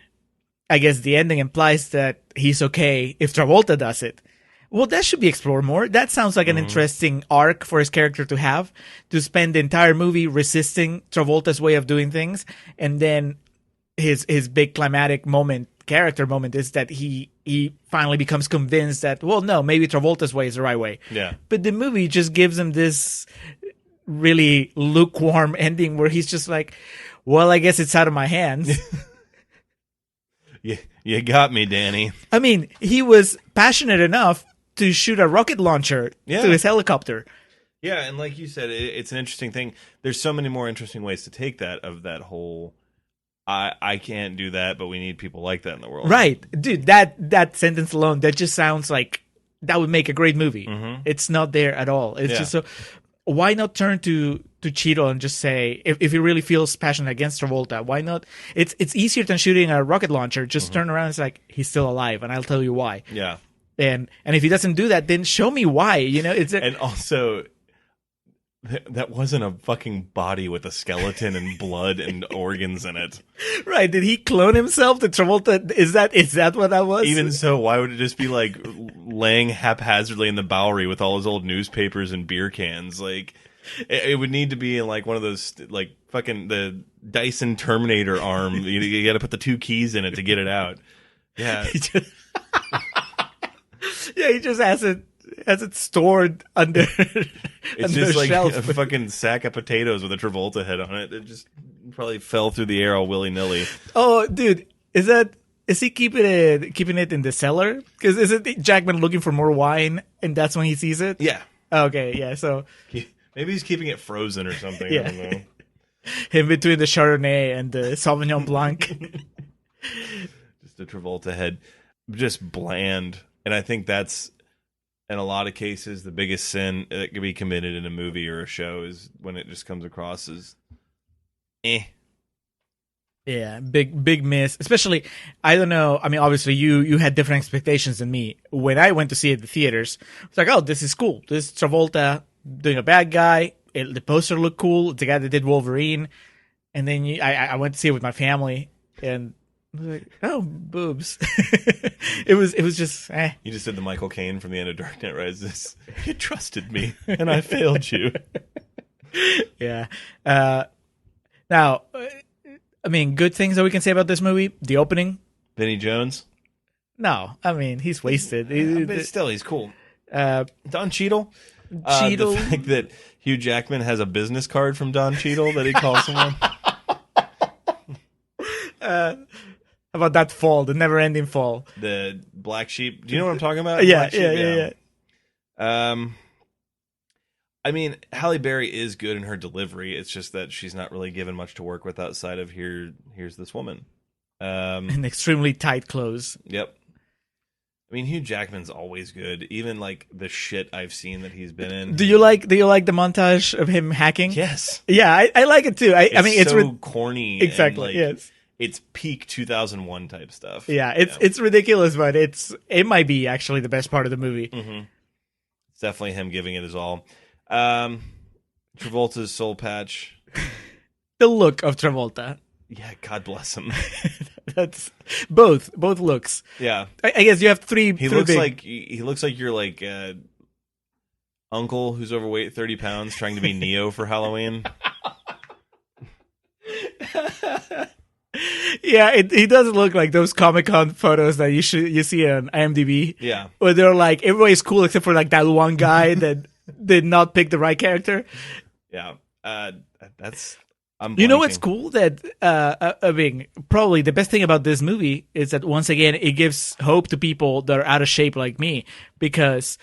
I guess the ending implies that he's okay if Travolta does it. Well, that should be explored more. That sounds like an interesting arc for his character to have, to spend the entire movie resisting Travolta's way of doing things. And then his big climatic moment, character moment, is that he finally becomes convinced that, well, no, maybe Travolta's way is the right way. Yeah. But the movie just gives him this really lukewarm ending where he's just like, well, I guess it's out of my hands. You got me, Danny. I mean, he was passionate enough to shoot a rocket launcher to his helicopter. Yeah, and like you said, it's an interesting thing. There's so many more interesting ways to take that whole, I can't do that, but we need people like that in the world. Right. Dude, that sentence alone, that just sounds like that would make a great movie. It's not there at all. It's just so, why not turn to Cheadle and just say, if he really feels passionate against Travolta, why not? It's easier than shooting a rocket launcher. Just turn around and it's like, he's still alive, and I'll tell you why. Yeah. And if he doesn't do that, then show me why. You know, and also that wasn't a fucking body with a skeleton and blood and organs in it. Right? Did he clone himself to Travolta? Is that what that was? Even so, why would it just be like laying haphazardly in the Bowery with all his old newspapers and beer cans? Like, it would need to be in like one of those like fucking the Dyson Terminator arm. You got to put the 2 keys in it to get it out. Yeah. Yeah, he just has it stored under. It's just like a fucking sack of potatoes with a Travolta head on it. It just probably fell through the air all willy nilly. Oh, dude, is he keeping it in the cellar? Because isn't Jackman looking for more wine, and that's when he sees it? Yeah. Okay, yeah. So maybe he's keeping it frozen or something. Yeah. I don't know. In between the Chardonnay and the Sauvignon Blanc. Just a Travolta head, just bland. And I think that's, in a lot of cases, the biggest sin that could be committed in a movie or a show is when it just comes across as, Yeah, big miss. Especially, I don't know. I mean, obviously, you had different expectations than me. When I went to see it at the theaters, it's like, oh, this is cool. This is Travolta doing a bad guy. The poster looked cool. It's the guy that did Wolverine. And then I went to see it with my family, and I was like, oh, boobs. It was just, eh. You just did the Michael Caine from the end of Dark Knight Rises. You trusted me, and I failed you. Yeah. Now, I mean, good things that we can say about this movie. The opening. Vinnie Jones? No, I mean, he's wasted. But still, he's cool. Don Cheadle? Cheadle. The fact that Hugh Jackman has a business card from Don Cheadle that he calls someone. How about that fall, the never-ending fall? The Black Sheep. Do you know what I'm talking about? Yeah, Black Sheep? yeah. I mean, Halle Berry is good in her delivery. It's just that she's not really given much to work with outside of here's this woman. In extremely tight clothes. Yep. I mean, Hugh Jackman's always good, even like the shit I've seen that he's been in. Do you like the montage of him hacking? Yes. Yeah, I like it too. I mean, it's so corny. Exactly. And, like, yes. It's peak 2001 type stuff. Yeah, it's ridiculous, but it might be actually the best part of the movie. Mm-hmm. It's definitely him giving it his all. Travolta's soul patch. The look of Travolta. Yeah, God bless him. That's both looks. Yeah, I guess you have three. He looks like your like uncle who's overweight, 30 pounds, trying to be Neo for Halloween. Yeah, he doesn't look like those Comic-Con photos that you see on IMDb. Yeah, where they're like everybody's cool except for like that one guy that did not pick the right character. Yeah, that's. You know what's cool? That I mean, probably the best thing about this movie is that once again it gives hope to people that are out of shape like me, because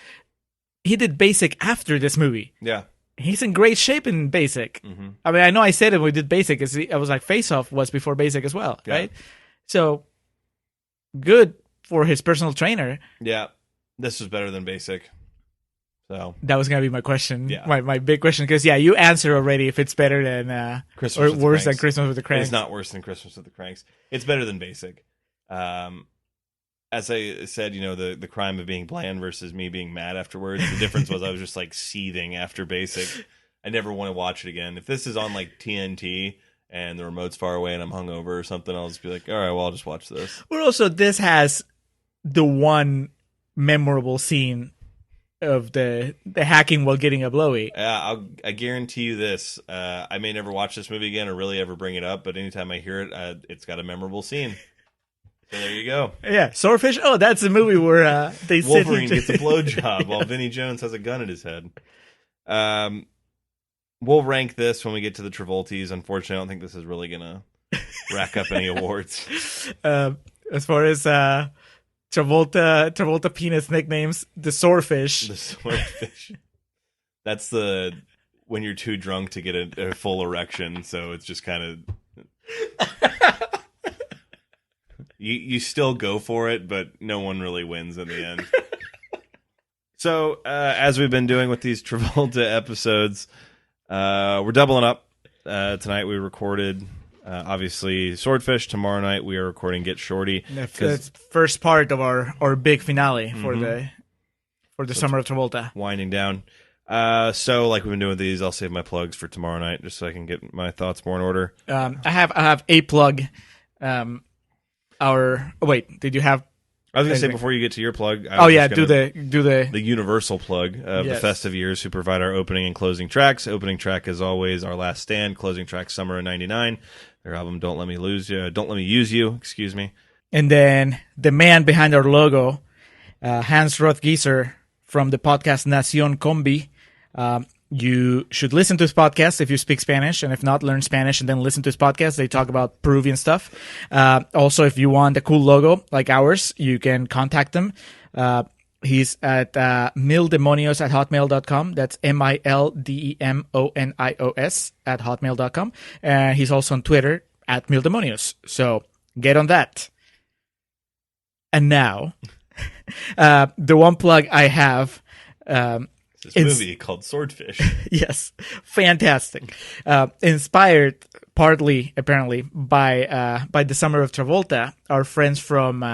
he did Basic after this movie. Yeah, he's in great shape in Basic. Mm-hmm. I mean, I know I said it when we did Basic. I was like, Face Off was before Basic as well, right? So good for his personal trainer. Yeah, this was better than Basic. So that was gonna be my question. Yeah. My big question, because you answered already if it's better than Christmas or worse than Christmas with the Cranks. It's not worse than Christmas with the Cranks. It's better than Basic. As I said, the crime of being bland versus me being mad afterwards. The difference was I was just like seething after Basic. I never want to watch it again. If this is on like TNT and the remote's far away and I'm hungover or something, I'll just be like, all right, well, I'll just watch this. But also, this has the one memorable scene of the hacking while getting a blowy. Yeah, I guarantee you this. I may never watch this movie again or really ever bring it up, but anytime I hear it, it's got a memorable scene. So there you go. Yeah, Swordfish. Oh, that's the movie where they Wolverine gets a blowjob while Vinnie Jones has a gun at his head. We'll rank this when we get to the Travolties. Unfortunately, I don't think this is really gonna rack up any awards. As far as Travolta penis nicknames, the Swordfish. The Swordfish. That's when you're too drunk to get a full erection, so it's just kind of you still go for it, but no one really wins in the end. So as we've been doing with these Travolta episodes, we're doubling up. Tonight we recorded obviously Swordfish. Tomorrow night we are recording Get Shorty. That's first part of our big finale for the Summer of Travolta. Winding down. So like we've been doing with these, I'll save my plugs for tomorrow night just so I can get my thoughts more in order. I have a plug. Wait, did you have? I was gonna say before you get to your plug. Do the universal plug of the festive years who provide our opening and closing tracks. Opening track is always Our Last Stand. Closing track Summer of '99. Their album Don't Let Me Use You. Excuse me. And then the man behind our logo, Hans Rothgieser from the podcast Nación Combi. You should listen to his podcast if you speak Spanish, and if not, learn Spanish and then listen to his podcast. They talk about Peruvian stuff. Also, if you want a cool logo like ours, you can contact them. He's at mildemonios@hotmail.com. That's MILDEMONIOS at hotmail.com. And he's also on Twitter at mildemonios. So get on that. And now, the one plug I have... This movie called Swordfish. Yes, fantastic. Inspired partly, apparently, by The Summer of Travolta. Our friends from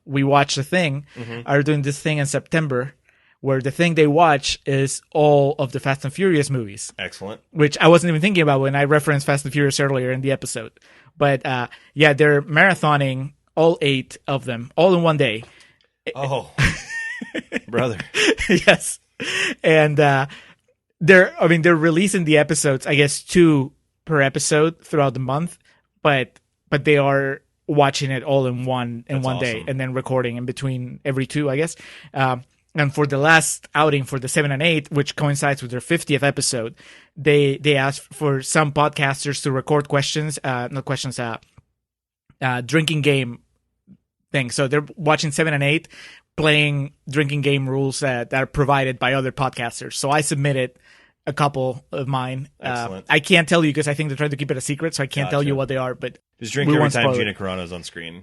We Watch the Thing are doing this thing in September, where the thing they watch is all of the Fast and Furious movies. Excellent. Which I wasn't even thinking about when I referenced Fast and Furious earlier in the episode. But yeah, they're marathoning all 8 of them, all in one day. Oh, brother. Yes. And they're releasing the episodes, I guess 2 per episode throughout the month, but they are watching it all in one day, awesome. and then recording in between every 2, I guess. And for the last outing for the 7 and 8, which coincides with their 50th episode, they asked for some podcasters to record drinking game things. So they're watching 7 and 8, playing drinking game rules that are provided by other podcasters. So I submitted a couple of mine. Excellent. I can't tell you because I think they're trying to keep it a secret, so I can't tell you what they are. But just drink every time Gina Carano's on screen.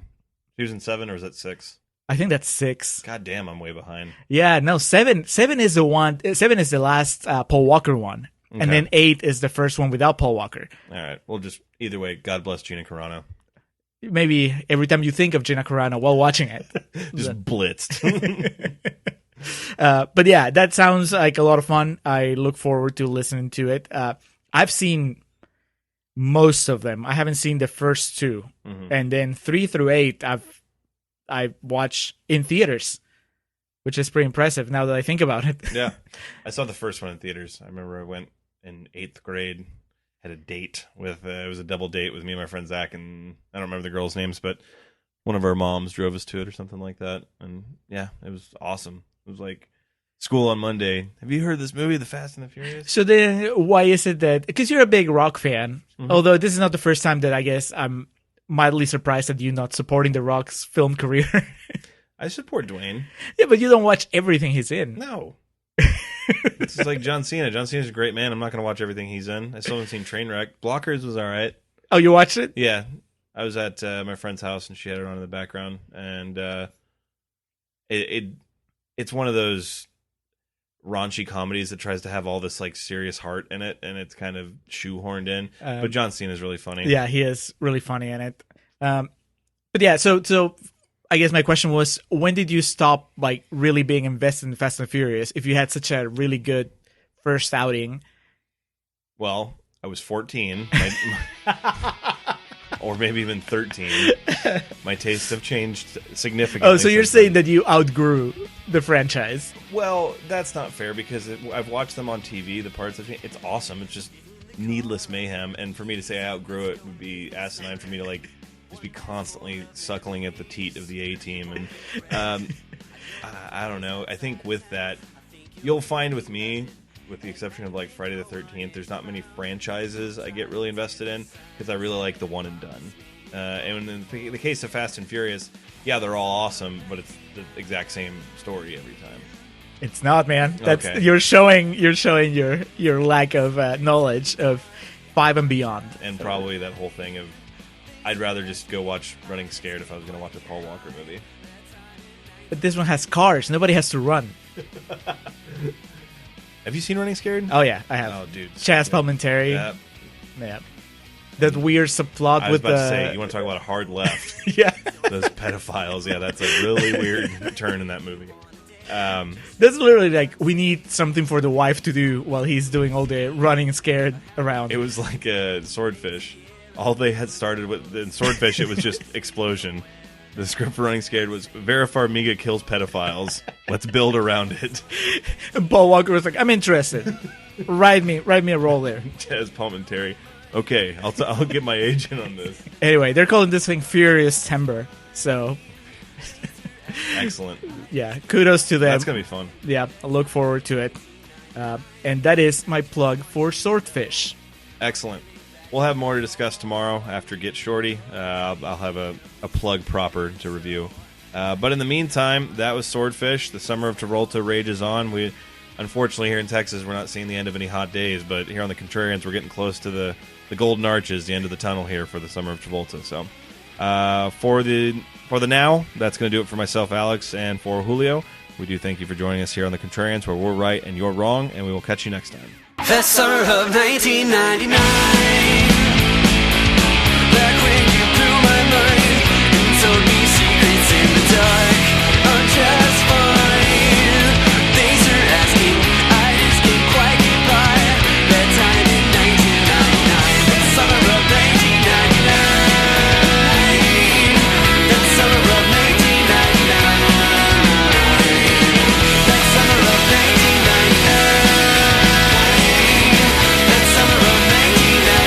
She was in 7, or is that 6? I think that's 6. God damn, I'm way behind. Yeah, no, 7 is the one. 7 is the last Paul Walker one, and then 8 is the first one without Paul Walker. All right, well, just either way, God bless Gina Carano. Maybe every time you think of Gina Carano while watching it, just blitzed. But yeah, that sounds like a lot of fun. I look forward to listening to it. I've seen most of them. I haven't seen the first 2, and then 3 through 8 I watch in theaters, which is pretty impressive now that I think about it. Yeah. I saw the first one in theaters. I remember I went in 8th grade, had a date with, it was a double date with me and my friend Zach, and I don't remember the girls' names, but one of our moms drove us to it or something like that. And yeah, it was awesome. It was like school on Monday. Have you heard this movie, The Fast and the Furious? So then why is it that, because you're a big rock fan, although this is not the first time that I guess I'm mildly surprised at you not supporting The Rock's film career. I support Dwayne. Yeah, but you don't watch everything he's in. No. It's just like John Cena. John Cena's a great man. I'm not going to watch everything he's in. I still haven't seen Trainwreck. Blockers was all right. Oh, you watched it? Yeah. I was at my friend's house, and she had it on in the background. And it's one of those raunchy comedies that tries to have all this like serious heart in it, and it's kind of shoehorned in. But John Cena is really funny. Yeah, he is really funny in it. But yeah, so I guess my question was, when did you stop like really being invested in Fast and Furious? If you had such a really good first outing. Well, I was 14, or maybe even 13. My tastes have changed significantly. Oh, so you're saying that you outgrew the franchise? Well, that's not fair because I've watched them on TV. The parts of it, it's awesome. It's just needless mayhem, and for me to say I outgrew it would be asinine for me to like just be constantly suckling at the teat of the A team. And I don't know. I think with that, you'll find with me, with the exception of like Friday the 13th, there's not many franchises I get really invested in because I really like the one and done. And in the case of Fast and Furious, yeah, they're all awesome, but it's the exact same story every time. It's not, man. That's Okay. You're showing your lack of knowledge of 5 and beyond. And probably that whole thing of I'd rather just go watch Running Scared if I was going to watch a Paul Walker movie. But this one has cars. Nobody has to run. Have you seen Running Scared? Oh yeah, I have. Oh, dude. Chaz Palminteri. Yeah. That weird subplot I was with about to say, you want to talk about a hard left? yeah. Those pedophiles. Yeah, that's a really weird turn in that movie. That's literally like, we need something for the wife to do while he's doing all the running scared around. It was like a Swordfish. All they had started with in Swordfish, it was just explosion. The script for Running Scared was Vera Farmiga kills pedophiles. Let's build around it. And Paul Walker was like, I'm interested. write me a role there. Chaz Palminteri. Okay, I'll get my agent on this. Anyway, they're calling this thing Furious Timber. So, Excellent. yeah, kudos to them. That's going to be fun. Yeah, I look forward to it. And that is my plug for Swordfish. Excellent. We'll have more to discuss tomorrow after Get Shorty. I'll have a plug proper to review. But in the meantime, that was Swordfish. The summer of Travolta rages on. We, unfortunately, here in Texas, we're not seeing the end of any hot days. But here on the Contrarians, we're getting close to the golden arches, the end of the tunnel here for the summer of Travolta. So for the now, that's going to do it for myself, Alex, and for Julio. We do thank you for joining us here on The Contrarians, where we're right and you're wrong, and we will catch you next time. The summer of 1999, back when you blew my mind and told me secrets in the dark. I'm just fine. Thanks for asking. I just can't quite get by. That time in 1999, the summer of 1999, that summer of 1999, that summer of 1999, that summer of 1999.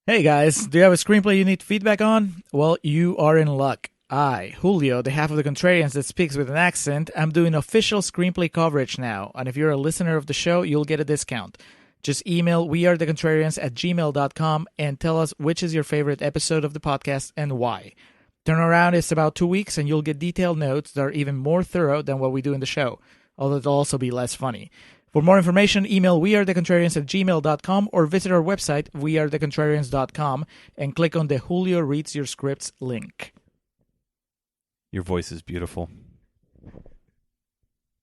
Hey guys, do you have a screenplay you need feedback on? Well, you are in luck. I, Julio, the half of the Contrarians that speaks with an accent, I'm doing official screenplay coverage now, and if you're a listener of the show, you'll get a discount. Just email wearethecontrarians@gmail.com and tell us which is your favorite episode of the podcast and why. Turnaround is about 2 weeks, and you'll get detailed notes that are even more thorough than what we do in the show, although it'll also be less funny. For more information, email wearethecontrarians@gmail.com or visit our website, wearethecontrarians.com, and click on the Julio Reads Your Scripts link. Your voice is beautiful.